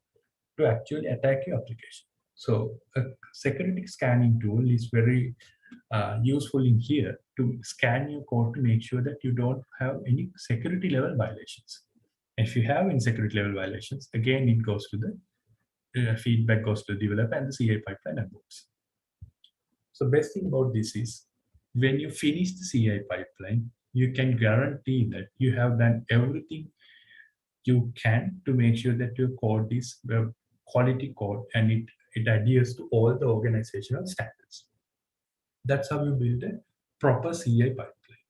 to actually attack your application. So a security scanning tool is very useful in here to scan your code to make sure that you don't have any security level violations. If you have any security level violations, again, it goes to the feedback goes to the developer and the CI pipeline and works. So best thing about this is, when you finish the CI pipeline, you can guarantee that you have done everything you can to make sure that your code is quality code and it adheres to all the organizational standards. That's how you build a proper CI pipeline.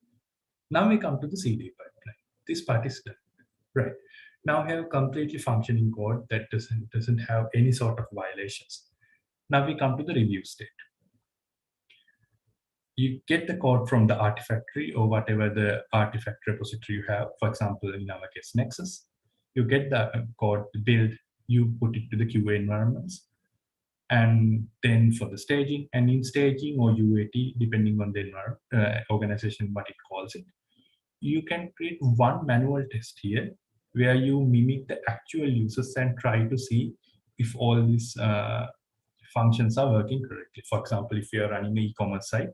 Now we come to the CD pipeline. This part is done. Right. Now we have completely functioning code that doesn't have any sort of violations. Now we come to the review state. You get the code from the Artifactory or whatever the artifact repository you have. For example, in our case, Nexus. You get the code, build, you put it to the QA environments. And then for the staging, and in staging or UAT, depending on the organization, what it calls it, you can create one manual test here where you mimic the actual users and try to see if all these functions are working correctly. For example, if you're running an e-commerce site,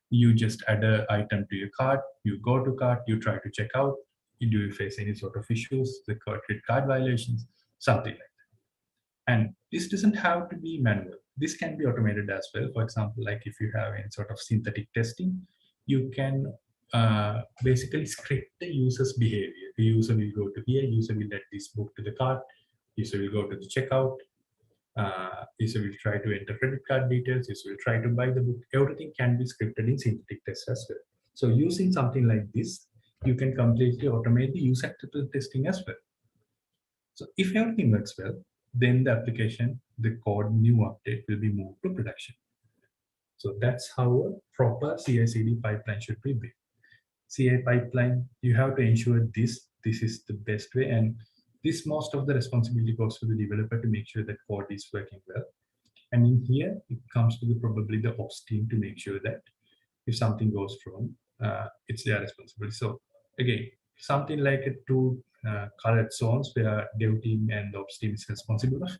you just add an item to your cart, you go to cart, you try to check out, do you face any sort of issues, the credit card violations, something like that. And this doesn't have to be manual. This can be automated as well. For example, like if you have any sort of synthetic testing, you can basically script the user's behavior. The user will go to here, user will add this book to the cart, user will go to the checkout, user will try to enter credit card details, user will try to buy the book. Everything can be scripted in synthetic test as well. So using something like this, you can completely automate the user acceptance testing as well. So if everything works well, then the application, the code new update will be moved to production. So that's how a proper CI/CD pipeline should be built. CI pipeline, you have to ensure this is the best way, and this most of the responsibility goes to the developer to make sure that code is working well. And in here, it comes to probably the ops team to make sure that if something goes wrong, it's their responsibility. So again, something like two colored zones where dev team and the ops team is responsible of.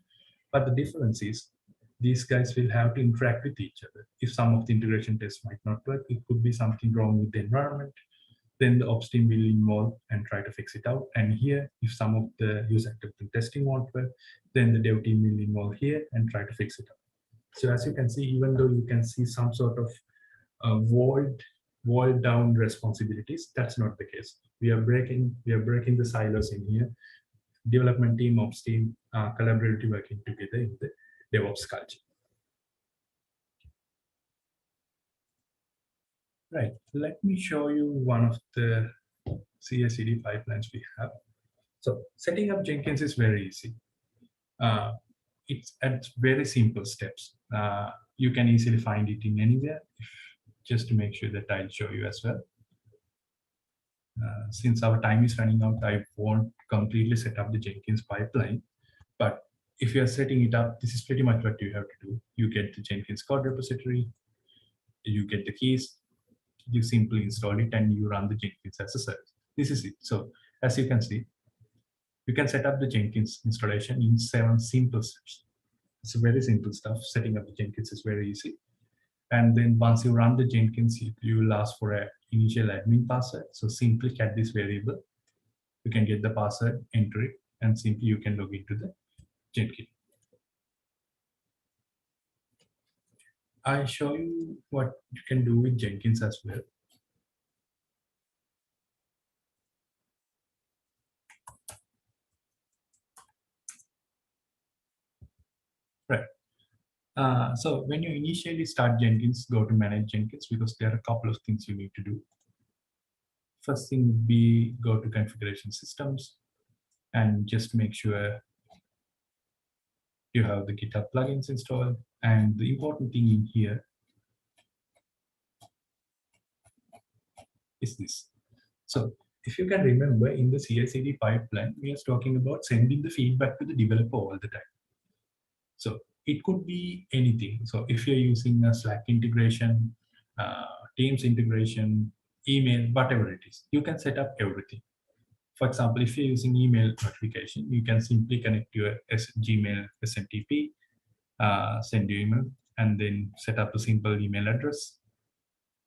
But the difference is these guys will have to interact with each other. If some of the integration tests might not work, it could be something wrong with the environment, then the ops team will involve and try to fix it out. And here, if some of the user acceptance testing won't work, then the dev team will involve here and try to fix it out. So as you can see, even though you can see some sort of walled down responsibilities, that's not the case. We are breaking the silos in here. Development team, ops team, collaboratively working together in the DevOps culture. Right, let me show you one of the CI/CD pipelines we have. So setting up Jenkins is very easy. It's at very simple steps. You can easily find it in anywhere. Just to make sure that I'll show you as well. Since our time is running out, I won't completely set up the Jenkins pipeline. But if you're setting it up, this is pretty much what you have to do. You get the Jenkins code repository, you get the keys, you simply install it, and you run the Jenkins as a service. This is it. So as you can see, you can set up the Jenkins installation in 7 simple steps. It's very simple stuff. Setting up the Jenkins is very easy. And then once you run the Jenkins, you will ask for an initial admin password. So simply get this variable. You can get the password, enter it, and simply you can log into the Jenkins. I'll show you what you can do with Jenkins as well. Right. So when you initially start Jenkins, go to manage Jenkins because there are a couple of things you need to do. First thing would be go to configuration systems and just make sure you have the GitHub plugins installed. And the important thing in here is this. So if you can remember in the CI/CD pipeline, we are talking about sending the feedback to the developer all the time. So it could be anything. So if you're using a Slack integration, Teams integration, email, whatever it is, you can set up everything. For example, if you're using email notification, you can simply connect your Gmail SMTP, send your email, and then set up a simple email address.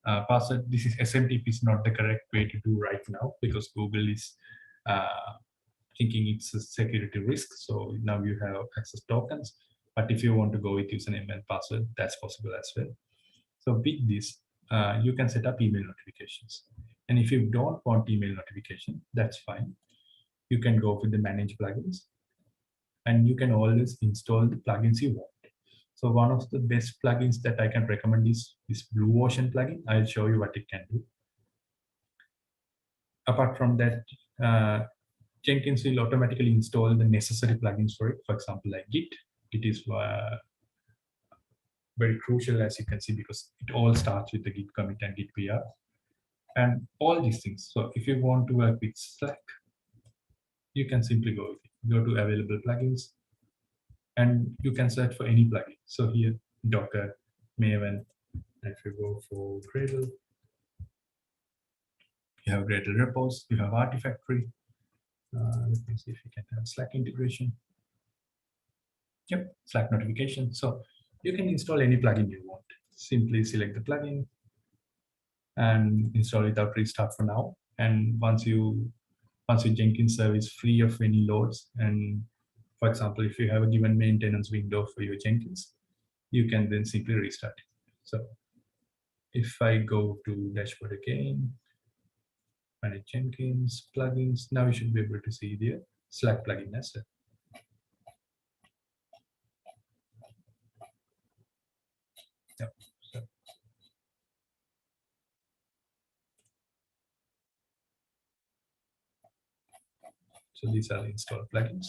Password. This is SMTP is not the correct way to do right now because Google is thinking it's a security risk. So now you have access tokens. But if you want to go with username and password, that's possible as well. So with this, you can set up email notifications. And if you don't want email notification, that's fine. You can go with the manage plugins. And you can always install the plugins you want. So one of the best plugins that I can recommend is this Blue Ocean plugin. I'll show you what it can do. Apart from that, Jenkins will automatically install the necessary plugins for it. For example, like Git. It is very crucial, as you can see, because it all starts with the Git commit and Git PR and all these things. So if you want to work with Slack, you can simply go to available plugins and you can search for any plugin. So here, Docker, Maven, and if you go for Gradle, you have Gradle repos, you have Artifactory. Let me see if you can have Slack integration. Yep, Slack notification. So you can install any plugin you want. Simply select the plugin and install it without restart for now. And once your Jenkins server is free of any loads, and for example, if you have a given maintenance window for your Jenkins, you can then simply restart it. So if I go to dashboard again, Manage Jenkins plugins. Now you should be able to see the Slack plugin as well. Yep. So these are the installed plugins.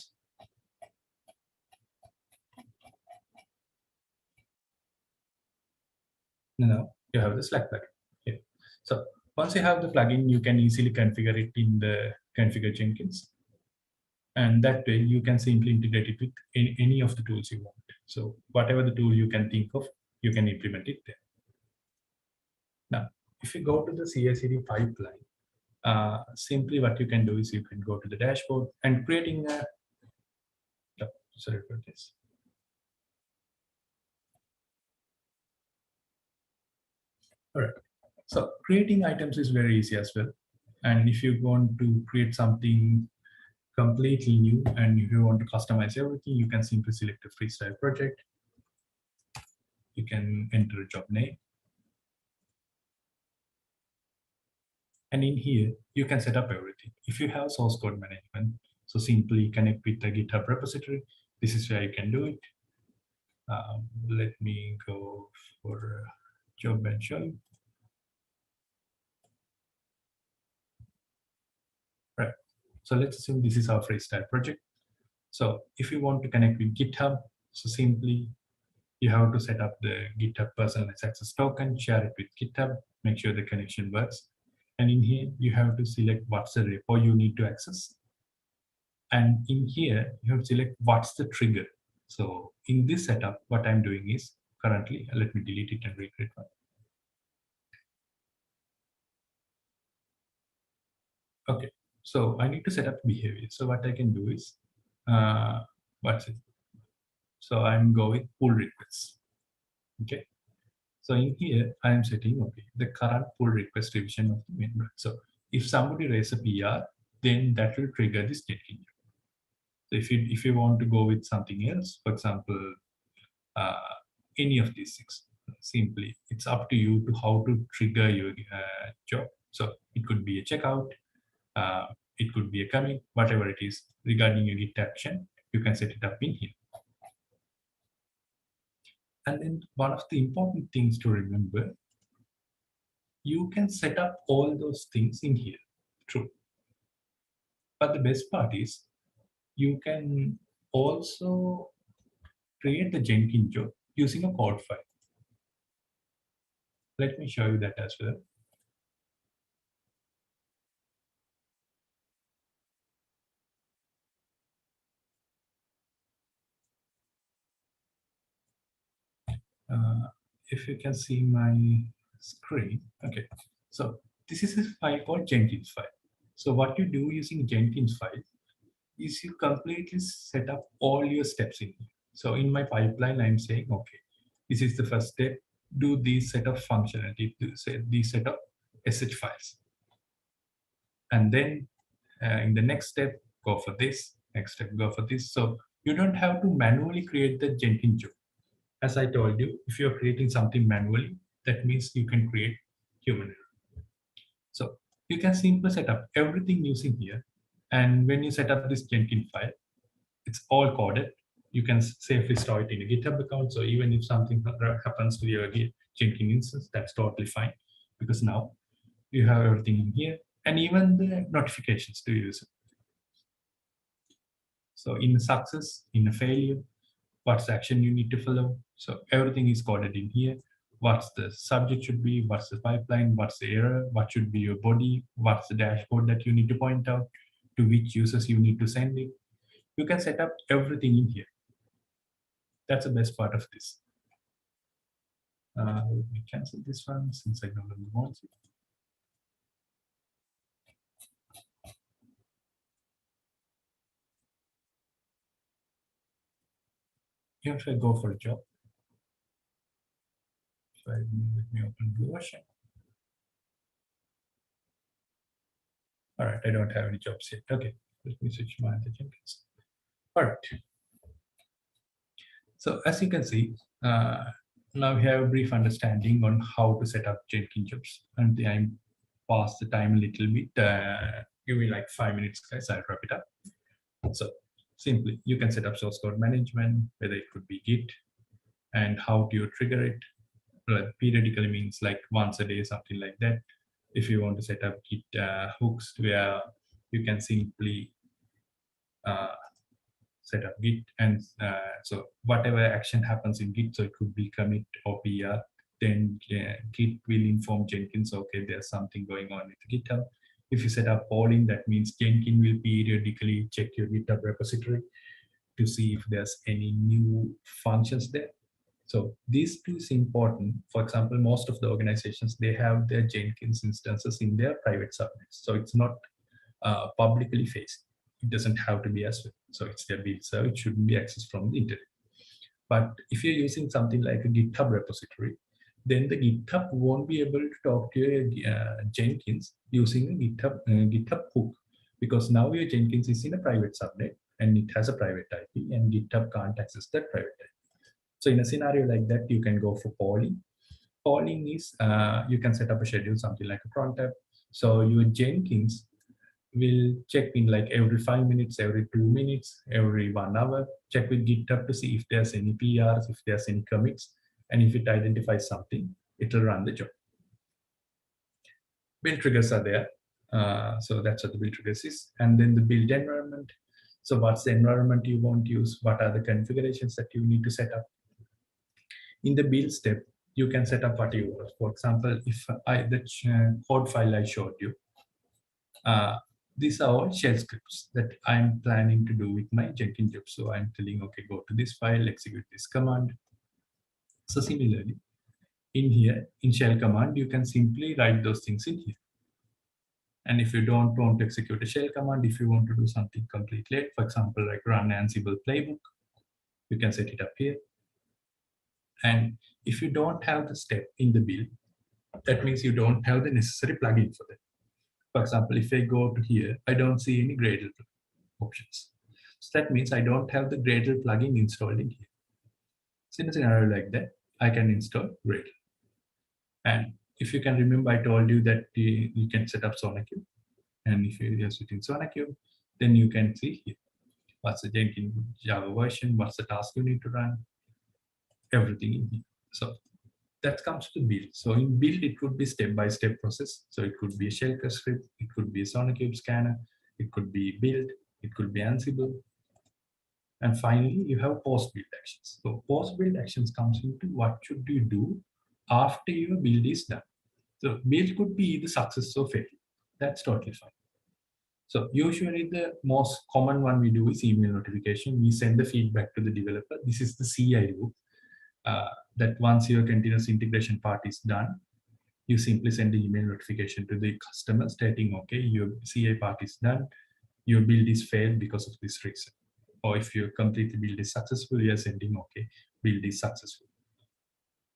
Now you have the Slack plugin. Okay. So once you have the plugin, you can easily configure it in the configure Jenkins. And that way you can simply integrate it with any of the tools you want. So whatever the tool you can think of, you can implement it there. Now, if you go to the Cicd pipeline, simply what you can do is you can go to the dashboard and creating a, sorry for this. All right. So creating items is very easy as well. And if you want to create something completely new and if you want to customize everything, you can simply select a freestyle project. You can enter a job name. And in here, you can set up everything. If you have source code management, so simply connect with the GitHub repository. This is where you can do it. Let me go for job and show you. Right. So let's assume this is our freestyle project. So if you want to connect with GitHub, so simply you have to set up the GitHub personalized access token, share it with GitHub, make sure the connection works. And in here, you have to select what's the repo you need to access. And in here, you have to select what's the trigger. So in this setup, what I'm doing is currently, let me delete it and recreate one. Okay, so I need to set up behavior. So what I can do is, what's it? So I'm going pull requests. Okay, so in here, I am setting, okay, the current pull request revision of the main branch. So if somebody raises a PR, then that will trigger this Jenkins. So if you want to go with something else, for example, any of these things, simply it's up to you to how to trigger your job. So it could be a checkout, it could be a commit, whatever it is regarding your Git action, you can set it up in here. And then one of the important things to remember, you can set up all those things in here, true. But the best part is you can also create the Jenkins job using a code file. Let me show you that as well. If you can see my screen, okay. So this is a file called Jenkins file. So what you do using Jenkins file is you completely set up all your steps in here. So in my pipeline, I'm saying, okay, this is the first step. Do these set of functionality, do these set of SH files. And then in the next step, go for this. Next step, go for this. So you don't have to manually create the Jenkins job. As I told you, if you're creating something manually, that means you can create human error. So you can simply set up everything using here. And when you set up this Jenkins file, it's all coded. You can safely store it in a GitHub account. So even if something happens to your Jenkins instance, that's totally fine because now you have everything in here and even the notifications to use it. So in a success, in a failure, what's the action you need to follow. So everything is coded in here. What's the subject should be, what's the pipeline, what's the error, what should be your body, what's the dashboard that you need to point out, to which users you need to send it. You can set up everything in here. That's the best part of this. Let me cancel this one since I no longer want it. Here if I go for a job, so let me open Blue Ocean. All right, I don't have any jobs yet. Okay, let me switch my other Jenkins. All right. So as you can see, now we have a brief understanding on how to set up Jenkins jobs. And I'm pass the time a little bit. Give me like 5 minutes, guys. I'll wrap it up. So simply, you can set up source code management, whether it could be Git, and how do you trigger it. Like periodically means like once a day, something like that. If you want to set up Git hooks where you can simply set up Git, and so whatever action happens in Git, so it could be commit or PR, then Git will inform Jenkins, okay, there's something going on with GitHub. If you set up polling, that means Jenkins will periodically check your GitHub repository to see if there's any new functions there. So these two is important. For example, most of the organizations, they have their Jenkins instances in their private subnets. So it's not publicly faced. It doesn't have to be as well. So it's their build server. It shouldn't be accessed from the internet. But if you're using something like a GitHub repository, then the GitHub won't be able to talk to your Jenkins using a GitHub hook, because now your Jenkins is in a private subnet and it has a private IP, and GitHub can't access that private IP. So in a scenario like that, you can go for polling. Polling is, you can set up a schedule, something like a cron tab. So your Jenkins will check in like every 5 minutes, every 2 minutes, every 1 hour, check with GitHub to see if there's any PRs, if there's any commits, and if it identifies something, it will run the job. Build triggers are there. So that's what the build triggers is. And then the build environment. So what's the environment you want to use? What are the configurations that you need to set up? In the build step, you can set up what you want. For example, if the code file I showed you, these are all shell scripts that I'm planning to do with my Jenkins job. So I'm telling, okay, go to this file, execute this command. So similarly, in here, in shell command, you can simply write those things in here. And if you don't want to execute a shell command, if you want to do something completely, for example, like run Ansible playbook, you can set it up here. And if you don't have the step in the build, that means you don't have the necessary plugin for that. For example, if I go to here, I don't see any Gradle options. So that means I don't have the Gradle plugin installed in here. So in a scenario like that, I can install Gradle. And if you can remember, I told you that you can set up SonarQube. And if you just it in SonarQube, then you can see here what's the Jenkins Java version, what's the task you need to run, everything in here. So that comes to build. So in build, it could be step-by-step process. So it could be a shell script, it could be a SonarQube scanner, it could be build, it could be Ansible. And finally, you have post-build actions. So post-build actions comes into what should you do after your build is done. So build could be either success or failure. That's totally fine. So usually the most common one we do is email notification. We send the feedback to the developer. This is the CI loop. That once your continuous integration part is done, you simply send the email notification to the customer stating, okay, your CI part is done, your build is failed because of this reason. Or if your complete build is successful, you are sending, okay, build is successful.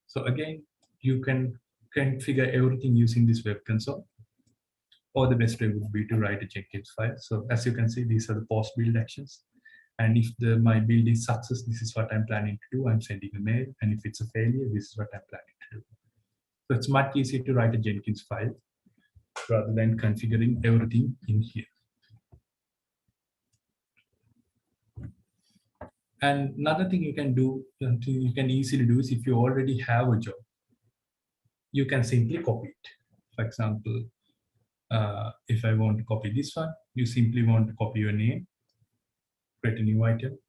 So again, you can configure everything using this web console, or the best way would be to write a Jenkins file. So as you can see, these are the post-build actions. And if my build is success, this is what I'm planning to do. I'm sending a mail. And if it's a failure, this is what I'm planning to do. So it's much easier to write a Jenkins file rather than configuring everything in here. And another thing you can do, you can easily do is if you already have a job, you can simply copy it. For example, if I want to copy this one, you simply want to copy your name, create a new item,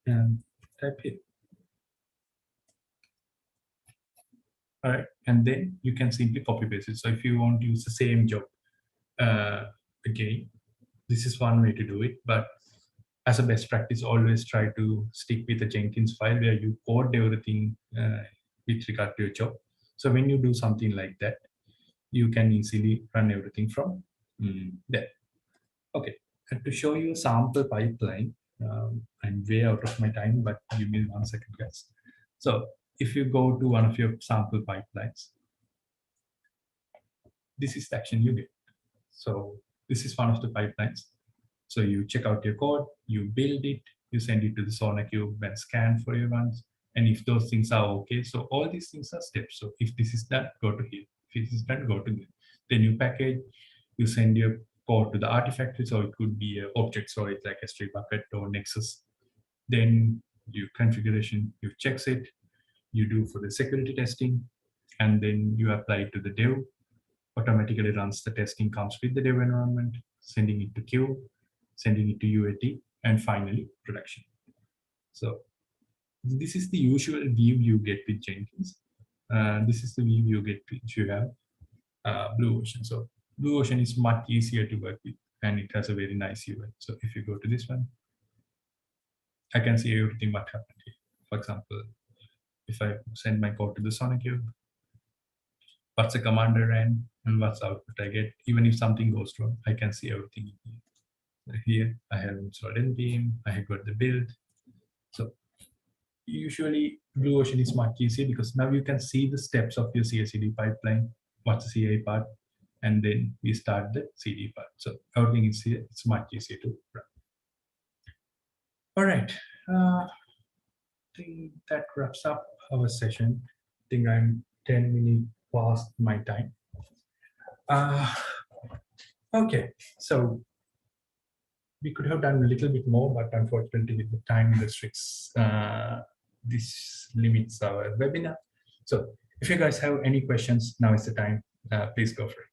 and type here. All right, and then you can simply copy paste it. So if you want to use the same job again, this is one way to do it. But as a best practice, always try to stick with a Jenkins file where you code everything with regard to your job. So when you do something like that, you can easily run everything from there. Okay, and to show you a sample pipeline, I'm way out of my time, but give me 1 second, guys. So if you go to one of your sample pipelines, this is the action you get. So this is one of the pipelines. So you check out your code, you build it, you send it to the SonarQube and scan for your runs. And if those things are okay, so all these things are steps. So if this is done, go to here. this is done, go to the new package. You send your code to the artifactory, so it could be an object storage like S3 bucket or Nexus. Then you configuration, you checks it, you do for the security testing, and then you apply it to the dev. Automatically runs the testing, comes with the dev environment, sending it to queue, sending it to UAT, and finally production. So this is the usual view you get with Jenkins. This is the view you get if you have Blue Ocean. So Blue Ocean is much easier to work with, and it has a very nice UI. So if you go to this one, I can see everything what happened here. For example, if I send my code to the SonarQube, what's the command I ran and what's output I get. Even if something goes wrong, I can see everything in here. So here I have installed NPM, I have got the build. So usually Blue Ocean is much easier because now you can see the steps of your Cicd pipeline, what's the CI part, and then we start the CD part. So everything is here, it's much easier to run. All right, I think that wraps up our session. I think I'm 10 minutes past my time. Okay, so we could have done a little bit more, but unfortunately with the time restricts, this limits our webinar. So if you guys have any questions, now is the time. Please go for it.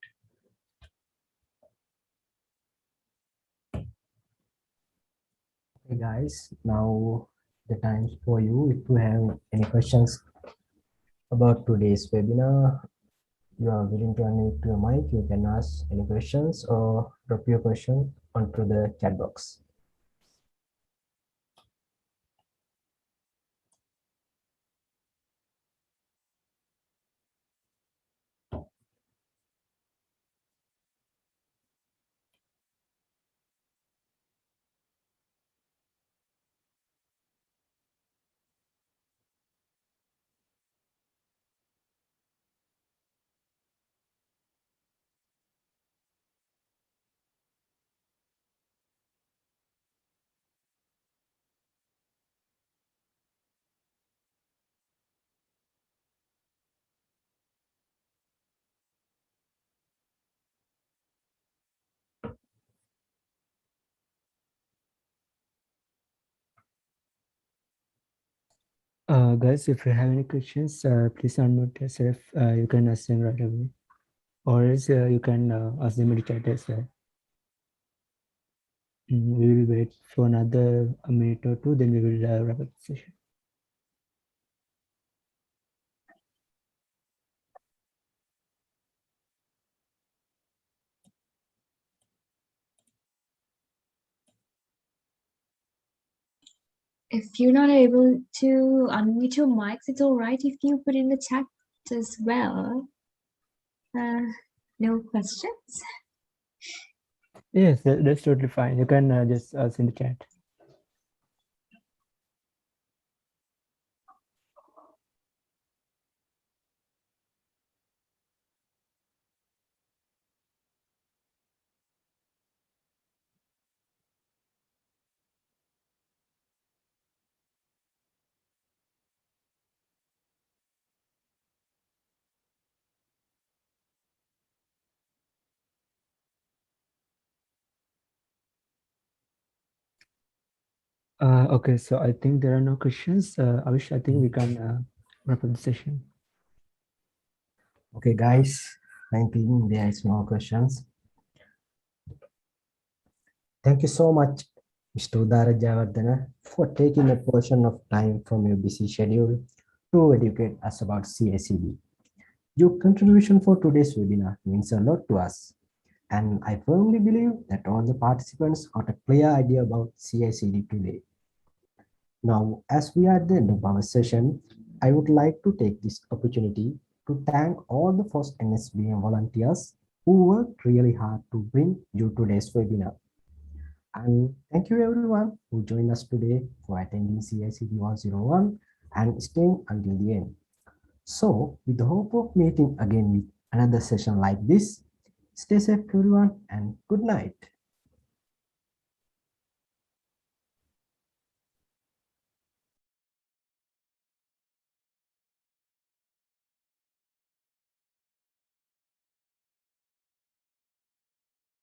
Hey guys, now the time for you. If you have any questions about today's webinar, you are willing to unmute your mic, you can ask any questions or drop your question onto the chat box. Guys, if you have any questions, please unmute yourself. You can ask them right away, or else you can ask them in the chat as well. We will wait for another minute or two, then we will wrap up the session. If you're not able to unmute your mics, it's all right if you put in the chat as well. No questions? Yes, that's totally fine. You can just ask in the chat. Okay, so I think there are no questions. Avish, I think we can wrap up the session. Okay, guys, I think there is no questions. Thank you so much, Mr. Udara Javardhana, for taking a portion of time from your busy schedule to educate us about CI/CD. Your contribution for today's webinar means a lot to us, and I firmly believe that all the participants got a clear idea about CI/CD today. Now, as we are at the end of our session, I would like to take this opportunity to thank all the FOSS NSBM volunteers who worked really hard to bring you today's webinar. And thank you everyone who joined us today for attending Cicd 101 and staying until the end. So, with the hope of meeting again with another session like this, stay safe everyone and good night.